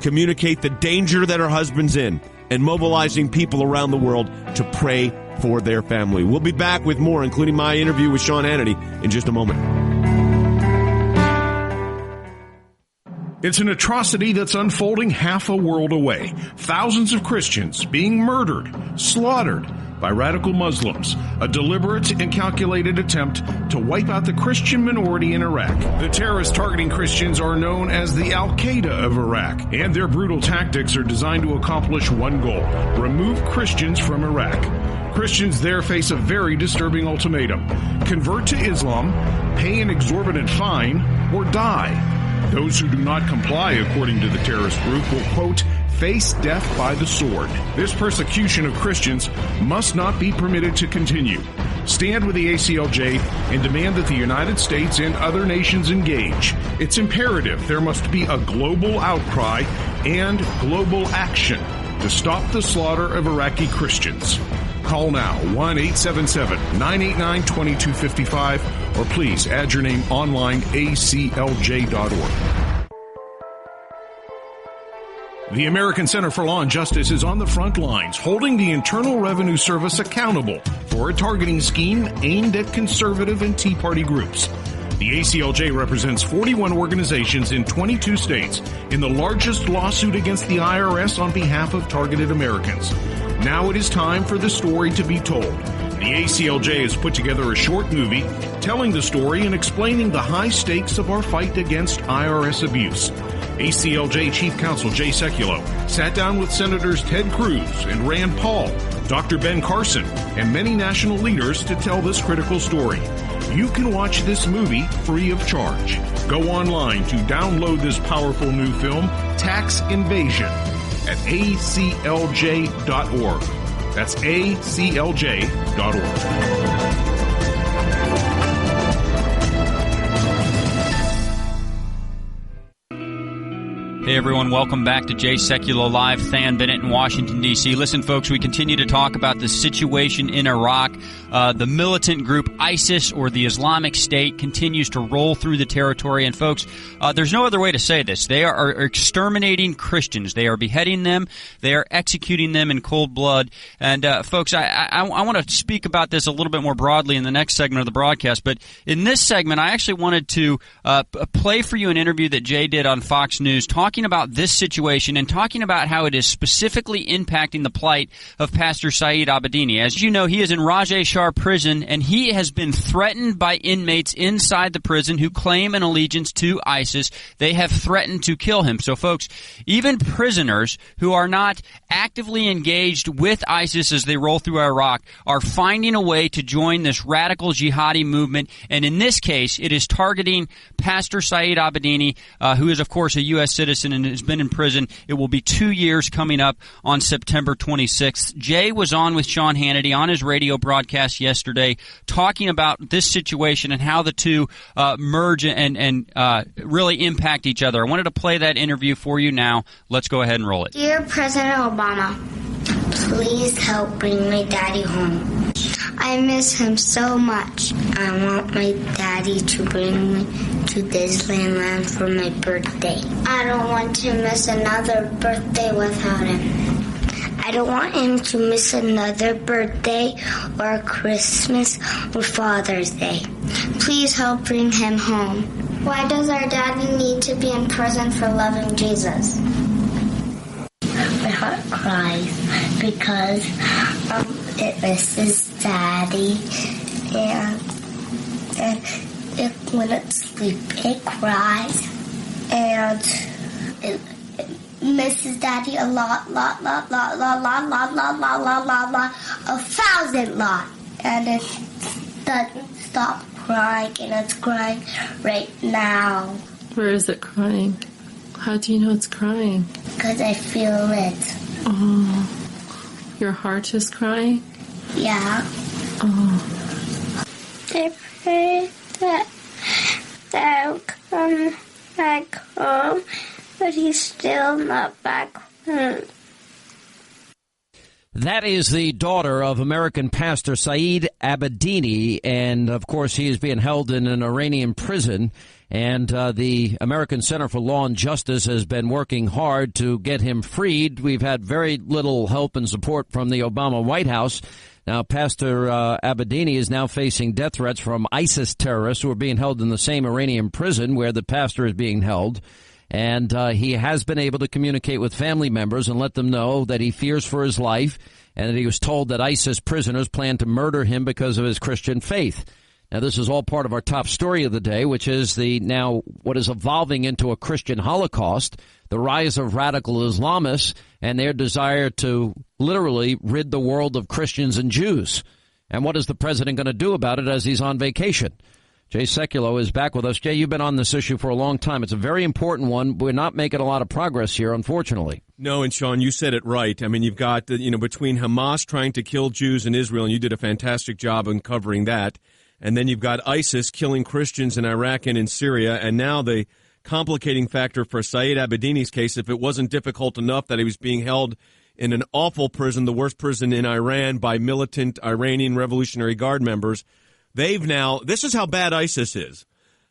communicate the danger that her husband's in and mobilizing people around the world to pray for their family. We'll be back with more, including my interview with Sean Hannity, in just a moment. It's an atrocity that's unfolding half a world away. Thousands of Christians being murdered, slaughtered by radical Muslims, a deliberate and calculated attempt to wipe out the Christian minority in Iraq. The terrorists targeting Christians are known as the Al-Qaeda of Iraq, and their brutal tactics are designed to accomplish one goal: remove Christians from Iraq. Christians there face a very disturbing ultimatum: convert to Islam, pay an exorbitant fine, or die. Those who do not comply, according to the terrorist group, will, quote, face death by the sword. This persecution of Christians must not be permitted to continue. Stand with the ACLJ and demand that the United States and other nations engage. It's imperative there must be a global outcry and global action to stop the slaughter of Iraqi Christians. Call now, 1-877-989-2255, or please add your name online, aclj.org. The American Center for Law and Justice is on the front lines, holding the Internal Revenue Service accountable for a targeting scheme aimed at conservative and Tea Party groups. The ACLJ represents 41 organizations in 22 states in the largest lawsuit against the IRS on behalf of targeted Americans. Now it is time for the story to be told. The ACLJ has put together a short movie telling the story and explaining the high stakes of our fight against IRS abuse. ACLJ Chief Counsel Jay Sekulow sat down with Senators Ted Cruz and Rand Paul, Dr. Ben Carson, and many national leaders to tell this critical story. You can watch this movie free of charge. Go online to download this powerful new film, Tax Invasion, at aclj.org. That's aclj.org. Hey everyone, welcome back to Jay Sekulow Live. Than Bennett in Washington, D.C. Listen, folks, we continue to talk about the situation in Iraq. The militant group ISIS, or the Islamic State, continues to roll through the territory. And folks, there's no other way to say this. They are exterminating Christians. They are beheading them. They are executing them in cold blood. And folks, I want to speak about this a little bit more broadly in the next segment of the broadcast. But in this segment, I actually wanted to play for you an interview that Jay did on Fox News talking about this situation and talking about how it is specifically impacting the plight of Pastor Saeed Abedini. As you know, he is in Rajah Shah prison, and he has been threatened by inmates inside the prison who claim an allegiance to ISIS. They have threatened to kill him. So, folks, even prisoners who are not actively engaged with ISIS as they roll through Iraq are finding a way to join this radical jihadi movement. And in this case, it is targeting Pastor Saeed Abedini, who is, of course, a U.S. citizen and has been in prison. It will be 2 years coming up on September 26th. Jay was on with Sean Hannity on his radio broadcast yesterday talking about this situation and how the two merge and really impact each other. I wanted to play that interview for you now. Let's go ahead and roll it. Dear President Obama, please help bring my daddy home. I miss him so much. I want my daddy to bring me to Disneyland for my birthday. I don't want to miss another birthday without him. I don't want him to miss another birthday or Christmas or Father's Day. Please help bring him home. Why does our daddy need to be in prison for loving Jesus? My heart cries because it misses Daddy, and when it's asleep, it cries, and it misses Daddy a lot, a 1,000 lot, and it doesn't stop crying, and it's crying right now. Where is it crying? How do you know it's crying? Because I feel it. Oh, your heart is crying? Yeah. Oh. I pray that I'll come back home, but he's still not back home. That is the daughter of American pastor Saeed Abedini, and of course he is being held in an Iranian prison. And the American Center for Law and Justice has been working hard to get him freed. We've had very little help and support from the Obama White House. Now, Pastor Abedini is now facing death threats from ISIS terrorists who are being held in the same Iranian prison where the pastor is being held. And he has been able to communicate with family members and let them know that he fears for his life and that he was told that ISIS prisoners plan to murder him because of his Christian faith. Now, this is all part of our top story of the day, which is what is evolving into a Christian Holocaust, the rise of radical Islamists and their desire to literally rid the world of Christians and Jews. And what is the president going to do about it as he's on vacation? Jay Sekulow is back with us. Jay, you've been on this issue for a long time. It's a very important one. We're not making a lot of progress here, unfortunately. No, and Sean, you said it right. I mean, you've got, between Hamas trying to kill Jews in Israel, and you did a fantastic job in covering that. And then you've got ISIS killing Christians in Iraq and in Syria. And now the complicating factor for Saeed Abedini's case, if it wasn't difficult enough that he was being held in an awful prison, the worst prison in Iran, by militant Iranian Revolutionary Guard members, this is how bad ISIS is,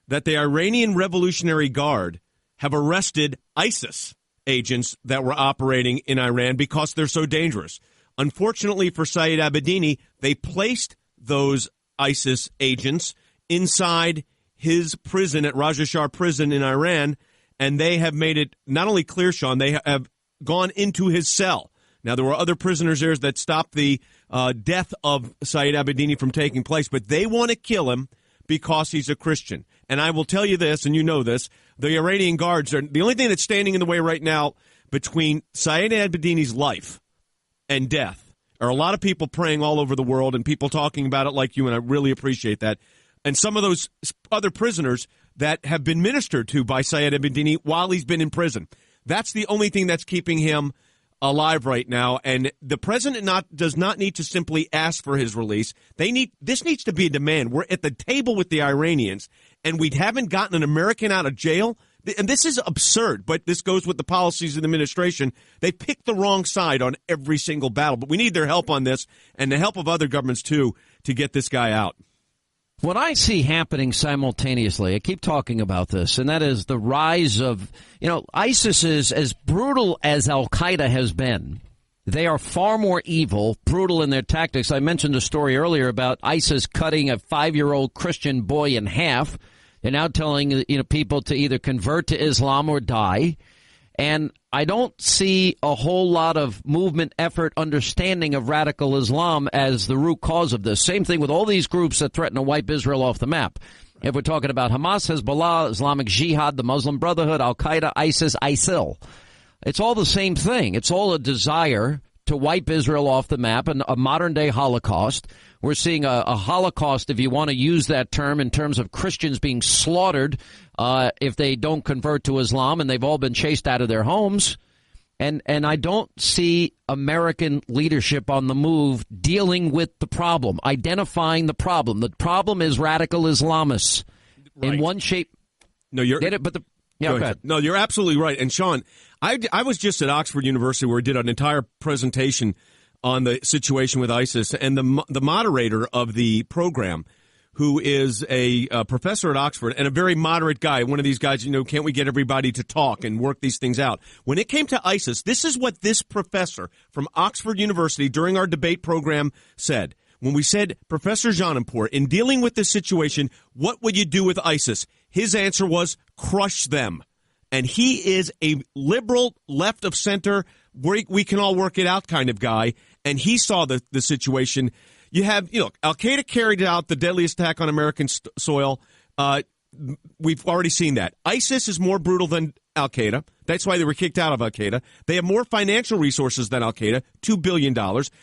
that the Iranian Revolutionary Guard have arrested ISIS agents that were operating in Iran because they're so dangerous. Unfortunately for Saeed Abedini, they placed those ISIS agents inside his prison at Raja Shah prison in Iran, and they have made it not only clear, Sean, they have gone into his cell. Now, there were other prisoners there that stopped the death of Saeed Abedini from taking place, but they want to kill him because he's a Christian. And I will tell you this, and you know this, the Iranian guards are the only thing that's standing in the way right now between Saeed Abedini's life and death are a lot of people praying all over the world and people talking about it like you, and I really appreciate that. And some of those other prisoners that have been ministered to by Saeed Abedini while he's been in prison. That's the only thing that's keeping him alive right now, and the president does not need to simply ask for his release. This needs to be a demand. We're at the table with the Iranians, and we haven't gotten an American out of jail. And this is absurd, but this goes with the policies of the administration. They picked the wrong side on every single battle, but we need their help on this and the help of other governments, too, to get this guy out. What I see happening simultaneously, I keep talking about this, and that is the rise of, ISIS is as brutal as Al-Qaeda has been. They are far more evil, brutal in their tactics. I mentioned a story earlier about ISIS cutting a 5-year-old Christian boy in half. They're now telling people to either convert to Islam or die. And I don't see a whole lot of movement, effort, understanding of radical Islam as the root cause of this. Same thing with all these groups that threaten to wipe Israel off the map. If we're talking about Hamas, Hezbollah, Islamic Jihad, the Muslim Brotherhood, Al-Qaeda, ISIS, ISIL, it's all the same thing. It's all a desire to wipe Israel off the map, and a modern-day Holocaust. We're seeing a Holocaust, if you want to use that term, in terms of Christians being slaughtered if they don't convert to Islam, and they've all been chased out of their homes. And I don't see American leadership on the move dealing with the problem, identifying the problem. The problem is radical Islamists in one shape. No, you're get it, but go ahead. No, you're absolutely right. And Sean, I was just at Oxford University where I did an entire presentation on the situation with ISIS, and the moderator of the program, who is a professor at Oxford and a very moderate guy, one of these guys, can't we get everybody to talk and work these things out? When it came to ISIS, this is what this professor from Oxford University during our debate program said. When we said, Professor Janapur, in dealing with this situation, what would you do with ISIS? His answer was, crush them. And he is a liberal, left of center, we can all work it out kind of guy. And he saw the situation. You have, Al-Qaeda carried out the deadliest attack on American soil. We've already seen that. ISIS is more brutal than Al-Qaeda. That's why they were kicked out of Al-Qaeda. They have more financial resources than Al-Qaeda, $2 billion.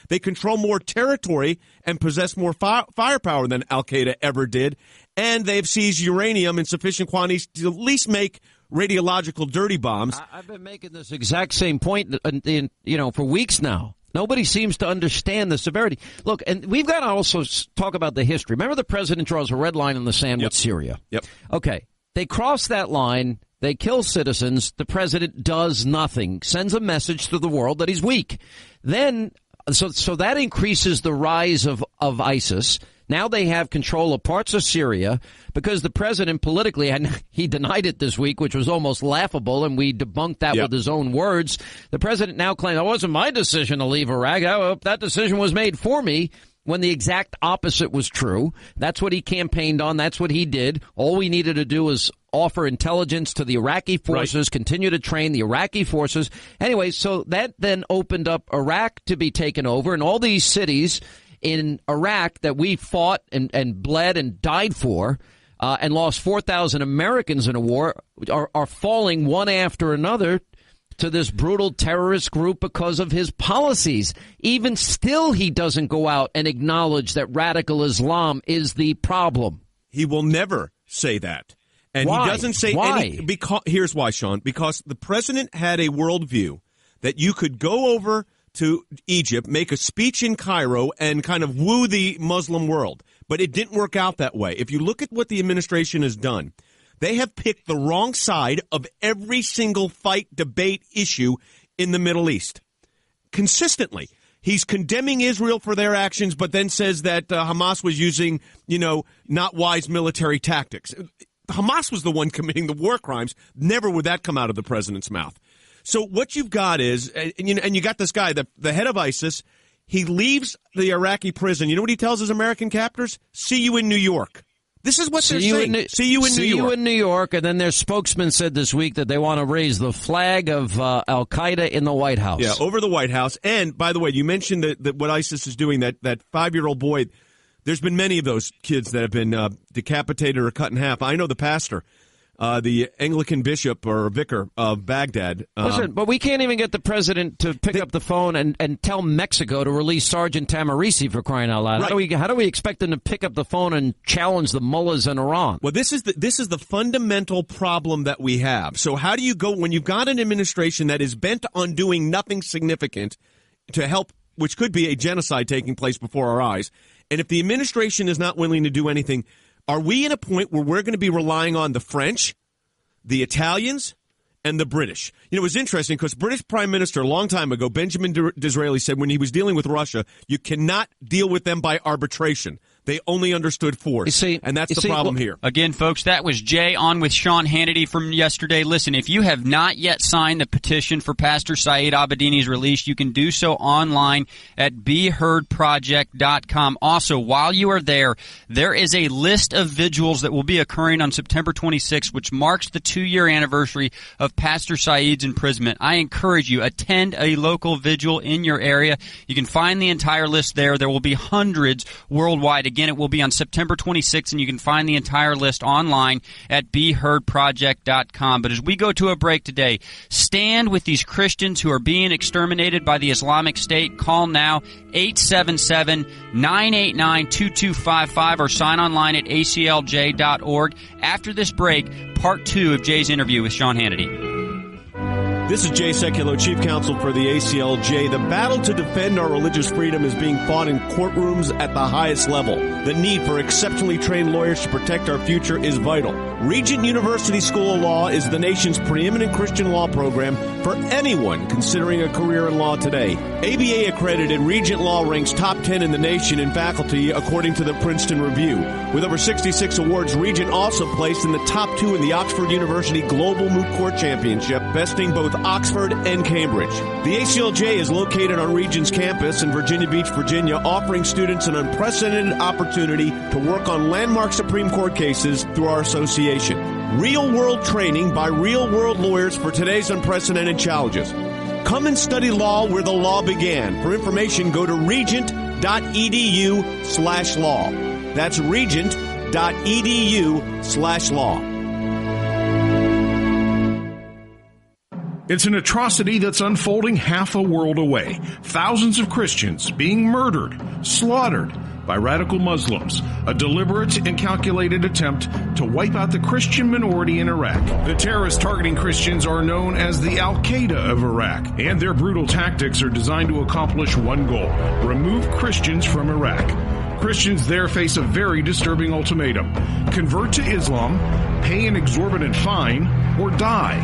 They control more territory and possess more firepower than Al-Qaeda ever did. And they've seized uranium in sufficient quantities to at least make radiological dirty bombs. I've been making this exact same point, for weeks now. Nobody seems to understand the severity. Look, and we've got to also talk about the history. Remember, the president draws a red line in the sand with Syria. Yep. Okay. They cross that line. They kill citizens. The president does nothing, sends a message to the world that he's weak. Then, so that increases the rise of ISIS. Now they have control of parts of Syria because the president politically, and he denied it this week, which was almost laughable, and we debunked that with his own words. The president now claims, it wasn't my decision to leave Iraq. That decision was made for me, when the exact opposite was true. That's what he campaigned on. That's what he did. All we needed to do was offer intelligence to the Iraqi forces, continue to train the Iraqi forces. Anyway, so that then opened up Iraq to be taken over, and all these cities in Iraq that we fought and bled and died for and lost 4,000 Americans in a war are falling one after another to this brutal terrorist group because of his policies. Even still, he doesn't go out and acknowledge that radical Islam is the problem. He will never say that. And why? He doesn't say why? Because here's why, Sean. Because the president had a worldview that you could go over to Egypt, make a speech in Cairo, and kind of woo the Muslim world. But it didn't work out that way. If you look at what the administration has done, they have picked the wrong side of every single fight, debate, issue in the Middle East. Consistently. He's condemning Israel for their actions, but then says that Hamas was using, not wise military tactics. Hamas was the one committing the war crimes. Never would that come out of the president's mouth. So what you've got is, and you got this guy, the head of ISIS. He leaves the Iraqi prison. You know what he tells his American captors? See you in New York. This is what they're saying. See you in New York. See you in New York. And then their spokesman said this week that they want to raise the flag of Al-Qaeda in the White House. Yeah, over the White House. And, by the way, you mentioned that what ISIS is doing, that 5-year-old boy. There's been many of those kids that have been decapitated or cut in half. I know the pastor, the Anglican bishop or vicar of Baghdad. Listen, but we can't even get the president to pick up the phone and tell Mexico to release Sergeant Tamarisi, for crying out loud. Right. How do we expect them to pick up the phone and challenge the mullahs in Iran? Well, this is the fundamental problem that we have. So how do you go when you've got an administration that is bent on doing nothing significant to help, which could be a genocide taking place before our eyes? And if the administration is not willing to do anything, are we in a point where we're going to be relying on the French, the Italians, and the British? You know, it was interesting because British Prime Minister a long time ago, Benjamin Disraeli, said when he was dealing with Russia, you cannot deal with them by arbitration. They only understood force. And that's the problem here. Again, folks, that was Jay on with Sean Hannity from yesterday. Listen, if you have not yet signed the petition for Pastor Saeed Abedini's release, you can do so online at beheadproject.com. Also, while you are there, there is a list of vigils that will be occurring on September 26th, which marks the 2-year anniversary of Pastor Saeed's imprisonment. I encourage you, attend a local vigil in your area. You can find the entire list there. There will be hundreds worldwide. Again, it will be on September 26th, and you can find the entire list online at beheadproject.com. But as we go to a break today, stand with these Christians who are being exterminated by the Islamic State. Call now, 877-989-2255, or sign online at ACLJ.org. After this break, part 2 of Jay's interview with Sean Hannity. This is Jay Sekulow, Chief Counsel for the ACLJ. The battle to defend our religious freedom is being fought in courtrooms at the highest level. The need for exceptionally trained lawyers to protect our future is vital. Regent University School of Law is the nation's preeminent Christian law program for anyone considering a career in law today. ABA accredited Regent Law ranks top 10 in the nation in faculty according to the Princeton Review. With over 66 awards, Regent also placed in the top 2 in the Oxford University Global Moot Court Championship, besting both Oxford and Cambridge. The ACLJ is located on Regent's campus in Virginia Beach, Virginia, offering students an unprecedented opportunity to work on landmark Supreme Court cases through our association. Real-world training by real-world lawyers for today's unprecedented challenges. Come and study law where the law began. For information, go to regent.edu/law. That's regent.edu/law. It's an atrocity that's unfolding half a world away. Thousands of Christians being murdered, slaughtered by radical Muslims. A deliberate and calculated attempt to wipe out the Christian minority in Iraq. The terrorists targeting Christians are known as the Al-Qaeda of Iraq, and their brutal tactics are designed to accomplish one goal: remove Christians from Iraq. Christians there face a very disturbing ultimatum: convert to Islam, pay an exorbitant fine, or die.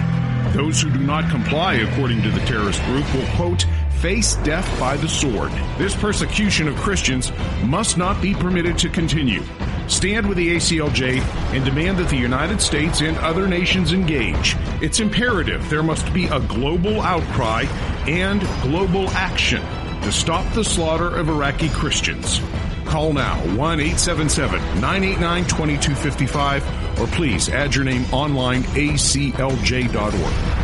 Those who do not comply, according to the terrorist group, will, quote, face death by the sword. This persecution of Christians must not be permitted to continue. Stand with the ACLJ and demand that the United States and other nations engage. It's imperative there must be a global outcry and global action to stop the slaughter of Iraqi Christians. Call now, 1-877-989-2255, or please add your name online, aclj.org.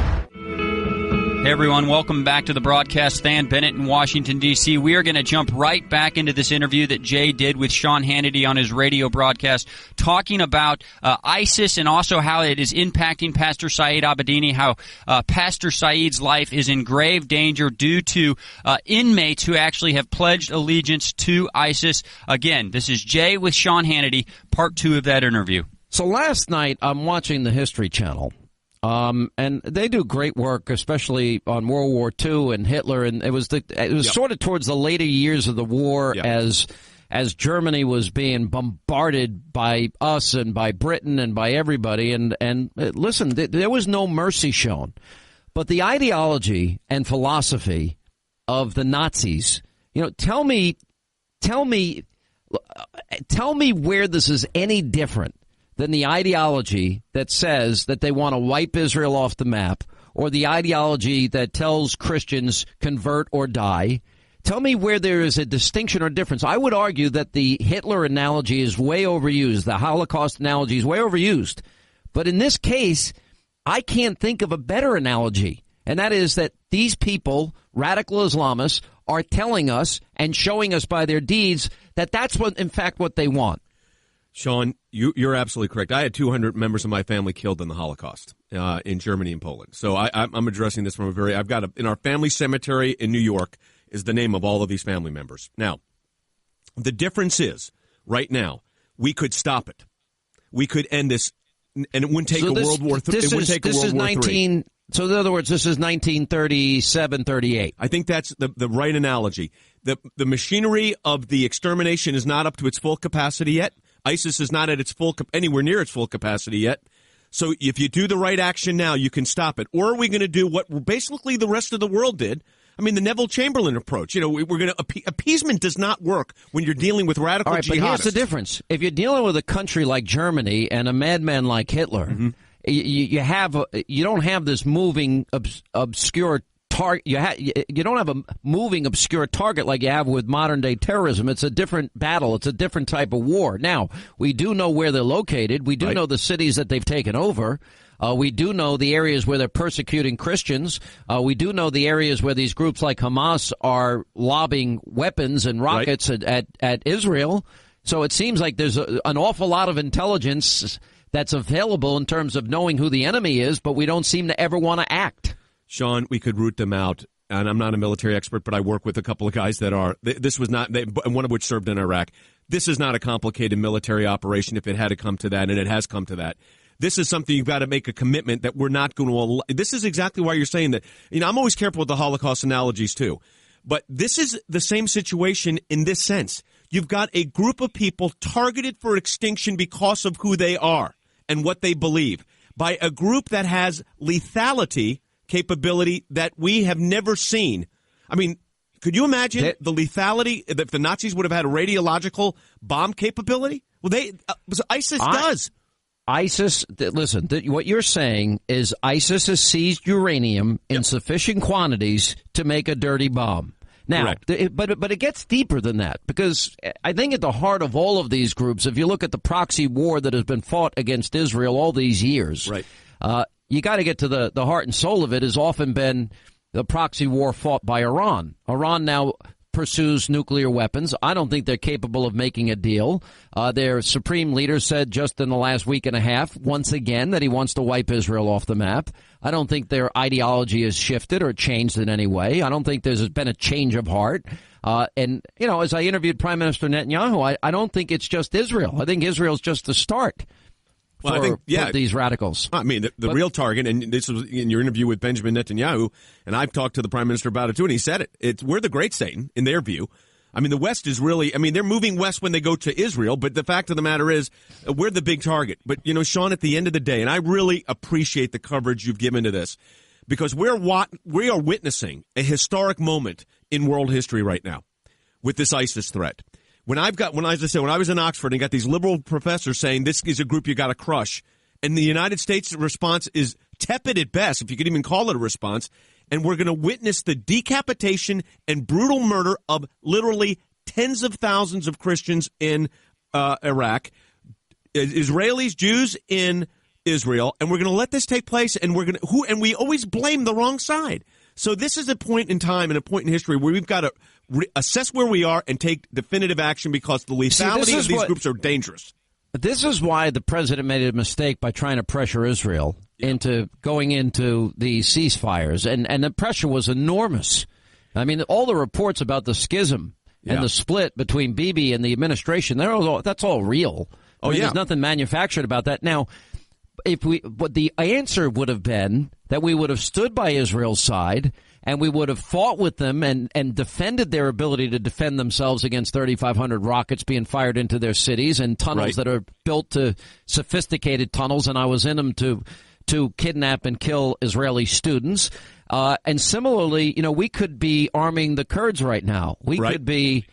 Hey everyone, welcome back to the broadcast. Stan Bennett in Washington, D.C. We are going to jump right back into this interview that Jay did with Sean Hannity on his radio broadcast, talking about ISIS and also how it is impacting Pastor Saeed Abedini, how Pastor Saeed's life is in grave danger due to inmates who actually have pledged allegiance to ISIS. Again, this is Jay with Sean Hannity, part 2 of that interview. So last night, I'm watching the History Channel. And they do great work, especially on World War II and Hitler. And it was sort of towards the later years of the war as Germany was being bombarded by us and by Britain and by everybody. And listen, there was no mercy shown. But the ideology and philosophy of the Nazis, you know, tell me where this is any different than the ideology that says that they want to wipe Israel off the map, or the ideology that tells Christians convert or die. Tell me where there is a distinction or difference. I would argue that the Hitler analogy is way overused. The Holocaust analogy is way overused. But in this case, I can't think of a better analogy. And that is that these people, radical Islamists, are telling us and showing us by their deeds that that's what, in fact, what they want. Sean, you're absolutely correct. I had 200 members of my family killed in the Holocaust in Germany and Poland. So I'm addressing this from a very, in our family cemetery in New York is the name of all of these family members. Now, the difference is, right now, we could stop it. We could end this, and it wouldn't take a World War III. It wouldn't take a World War III. So in other words, this is 1937, 38. I think that's the right analogy. The machinery of the extermination is not up to its full capacity yet. ISIS is not at its anywhere near its full capacity yet. So if you do the right action now, you can stop it. Or are we going to do what basically the rest of the world did? I mean, the Neville Chamberlain approach. You know, we're going to appeasement does not work when you're dealing with radical jihadists. But here's the difference: if you're dealing with a country like Germany and a madman like Hitler, you don't have this moving obscure target. You don't have a moving obscure target like you have with modern day terrorism. It's a different battle. It's a different type of war. Now we do know where they're located. We do know the cities that they've taken over. We do know the areas where they're persecuting Christians. We do know the areas where these groups like Hamas are lobbing weapons and rockets at Israel. So it seems like there's an awful lot of intelligence that's available in terms of knowing who the enemy is, but we don't seem to ever want to act. Sean, we could root them out. And I'm not a military expert, but I work with a couple of guys that are. This was not, one of which served in Iraq. This is not a complicated military operation if it had to come to that, and it has come to that. This is something you've got to make a commitment that we're not going to. This is exactly why you're saying that. You know, I'm always careful with the Holocaust analogies too, but this is the same situation in this sense. You've got a group of people targeted for extinction because of who they are and what they believe by a group that has lethality capability that we have never seen. I mean, could you imagine the lethality if the Nazis would have had a radiological bomb capability? Well, ISIS does. ISIS, listen, what you're saying is ISIS has seized uranium in sufficient quantities to make a dirty bomb. Now, but it gets deeper than that, because I think at the heart of all of these groups, if you look at the proxy war that has been fought against Israel all these years, you got to get to the heart and soul of it has often been the proxy war fought by Iran. Iran now pursues nuclear weapons. I don't think they're capable of making a deal. Their supreme leader said just in the last week and a half, once again, that he wants to wipe Israel off the map. I don't think their ideology has shifted or changed in any way. I don't think there's been a change of heart. And, you know, as I interviewed Prime Minister Netanyahu, I don't think it's just Israel. I think Israel's just the start. Well, I think, for these radicals. I mean, the real target, and this was in your interview with Benjamin Netanyahu, and I've talked to the Prime Minister about it too, and he said it. We're the great Satan, in their view. I mean, the West is really, they're moving west when they go to Israel, but the fact of the matter is, we're the big target. But, you know, Sean, at the end of the day, and I really appreciate the coverage you've given to this, because we are witnessing a historic moment in world history right now with this ISIS threat. When I was in Oxford and got these liberal professors saying this is a group you got to crush, and the United States response is tepid at best, if you could even call it a response, and we're going to witness the decapitation and brutal murder of literally tens of thousands of Christians in Iraq, Israelis, Jews in Israel, and we're going to let this take place, and we always blame the wrong side. So this is a point in time and a point in history where we've got to assess where we are and take definitive action, because the lethality of these groups are dangerous. This is why the president made a mistake by trying to pressure Israel into going into the ceasefires. And the pressure was enormous. I mean, all the reports about the schism and the split between Bibi and the administration, that's all real. There's nothing manufactured about that. Now, but the answer would have been that we would have stood by Israel's side and we would have fought with them and defended their ability to defend themselves against 3,500 rockets being fired into their cities and tunnels that are built to sophisticated tunnels. And I was in them to to kidnap and kill Israeli students. And similarly, we could be arming the Kurds right now. We could be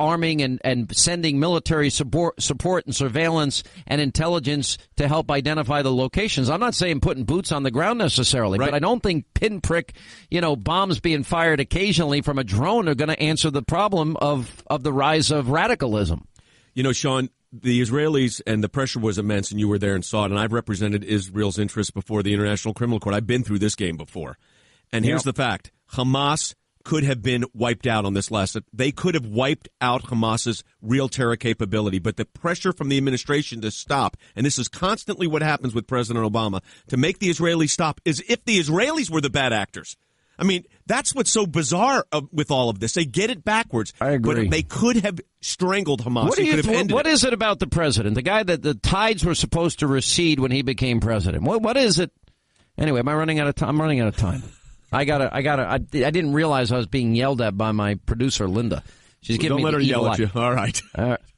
arming and sending military support and surveillance and intelligence to help identify the locations. I'm not saying putting boots on the ground necessarily, but I don't think pinprick, bombs being fired occasionally from a drone are going to answer the problem of the rise of radicalism. Sean, the Israelis, and the pressure was immense, and you were there and saw it, and I've represented Israel's interests before the International Criminal Court. I've been through this game before. And here's the fact. Hamas could have been wiped out on this last. They could have wiped out Hamas's real terror capability, but the pressure from the administration to stop, and this is constantly what happens with President Obama, to make the Israelis stop is if the Israelis were the bad actors. I mean, that's what's so bizarre with all of this. They get it backwards. I agree. But they could have strangled Hamas. What is it about the president, the guy that the tides were supposed to recede when he became president? What is it? Anyway, am I running out of time? I'm running out of time. I didn't realize I was being yelled at by my producer, Linda. She's giving me the evil eye. Don't let her yell at you. All right.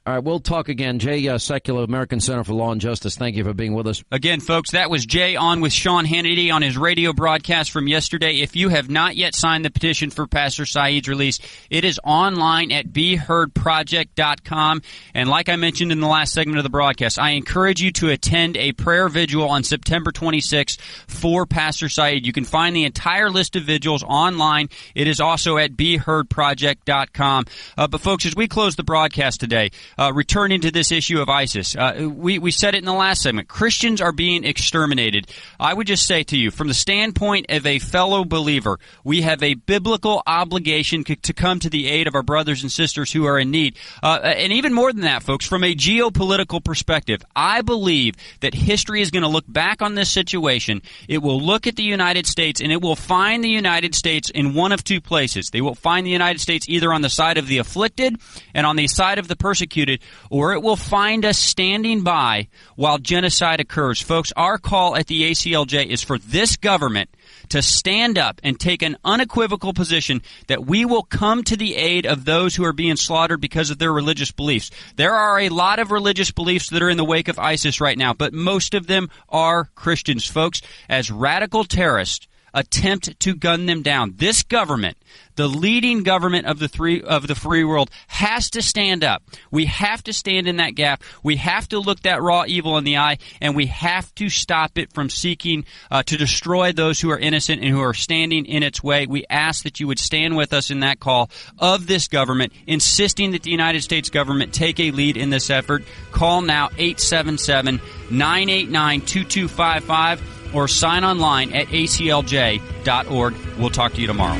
All right, we'll talk again. Jay Sekulow, American Center for Law and Justice, thank you for being with us. Again, folks, that was Jay on with Sean Hannity on his radio broadcast from yesterday. If you have not yet signed the petition for Pastor Saeed's release, it is online at beheardproject.com. And like I mentioned in the last segment of the broadcast, I encourage you to attend a prayer vigil on September 26th for Pastor Saeed. You can find the entire list of vigils online. It is also at beheardproject.com. But folks, as we close the broadcast today, returning to this issue of ISIS, we said it in the last segment. Christians are being exterminated. I would just say to you, from the standpoint of a fellow believer, we have a biblical obligation to come to the aid of our brothers and sisters who are in need. And even more than that, folks, from a geopolitical perspective, I believe that history is going to look back on this situation. It will look at the United States, and it will find the United States in one of two places. They will find the United States either on the side of the afflicted and on the side of the persecuted, or it will find us standing by while genocide occurs. Folks, our call at the ACLJ is for this government to stand up and take an unequivocal position that we will come to the aid of those who are being slaughtered because of their religious beliefs. There are a lot of religious beliefs that are in the wake of ISIS right now, but most of them are Christians, folks. As radical terrorists attempt to gun them down, this government, the leading government of the free world, has to stand up. We have to stand in that gap. We have to look that raw evil in the eye, and we have to stop it from seeking to destroy those who are innocent and who are standing in its way. We ask that you would stand with us in that call of this government, insisting that the United States government take a lead in this effort. Call now 877-989-2255 or sign online at aclj.org. We'll talk to you tomorrow.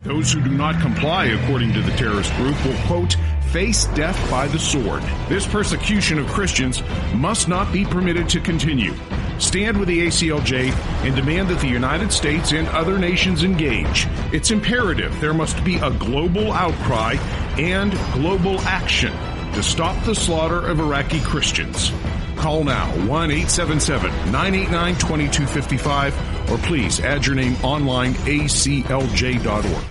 Those who do not comply, according to the terrorist group, will, quote, face death by the sword. This persecution of Christians must not be permitted to continue. Stand with the ACLJ and demand that the United States and other nations engage. It's imperative there must be a global outcry and global action to stop the slaughter of Iraqi Christians. Call now 1-877-989-2255 or please add your name online, aclj.org.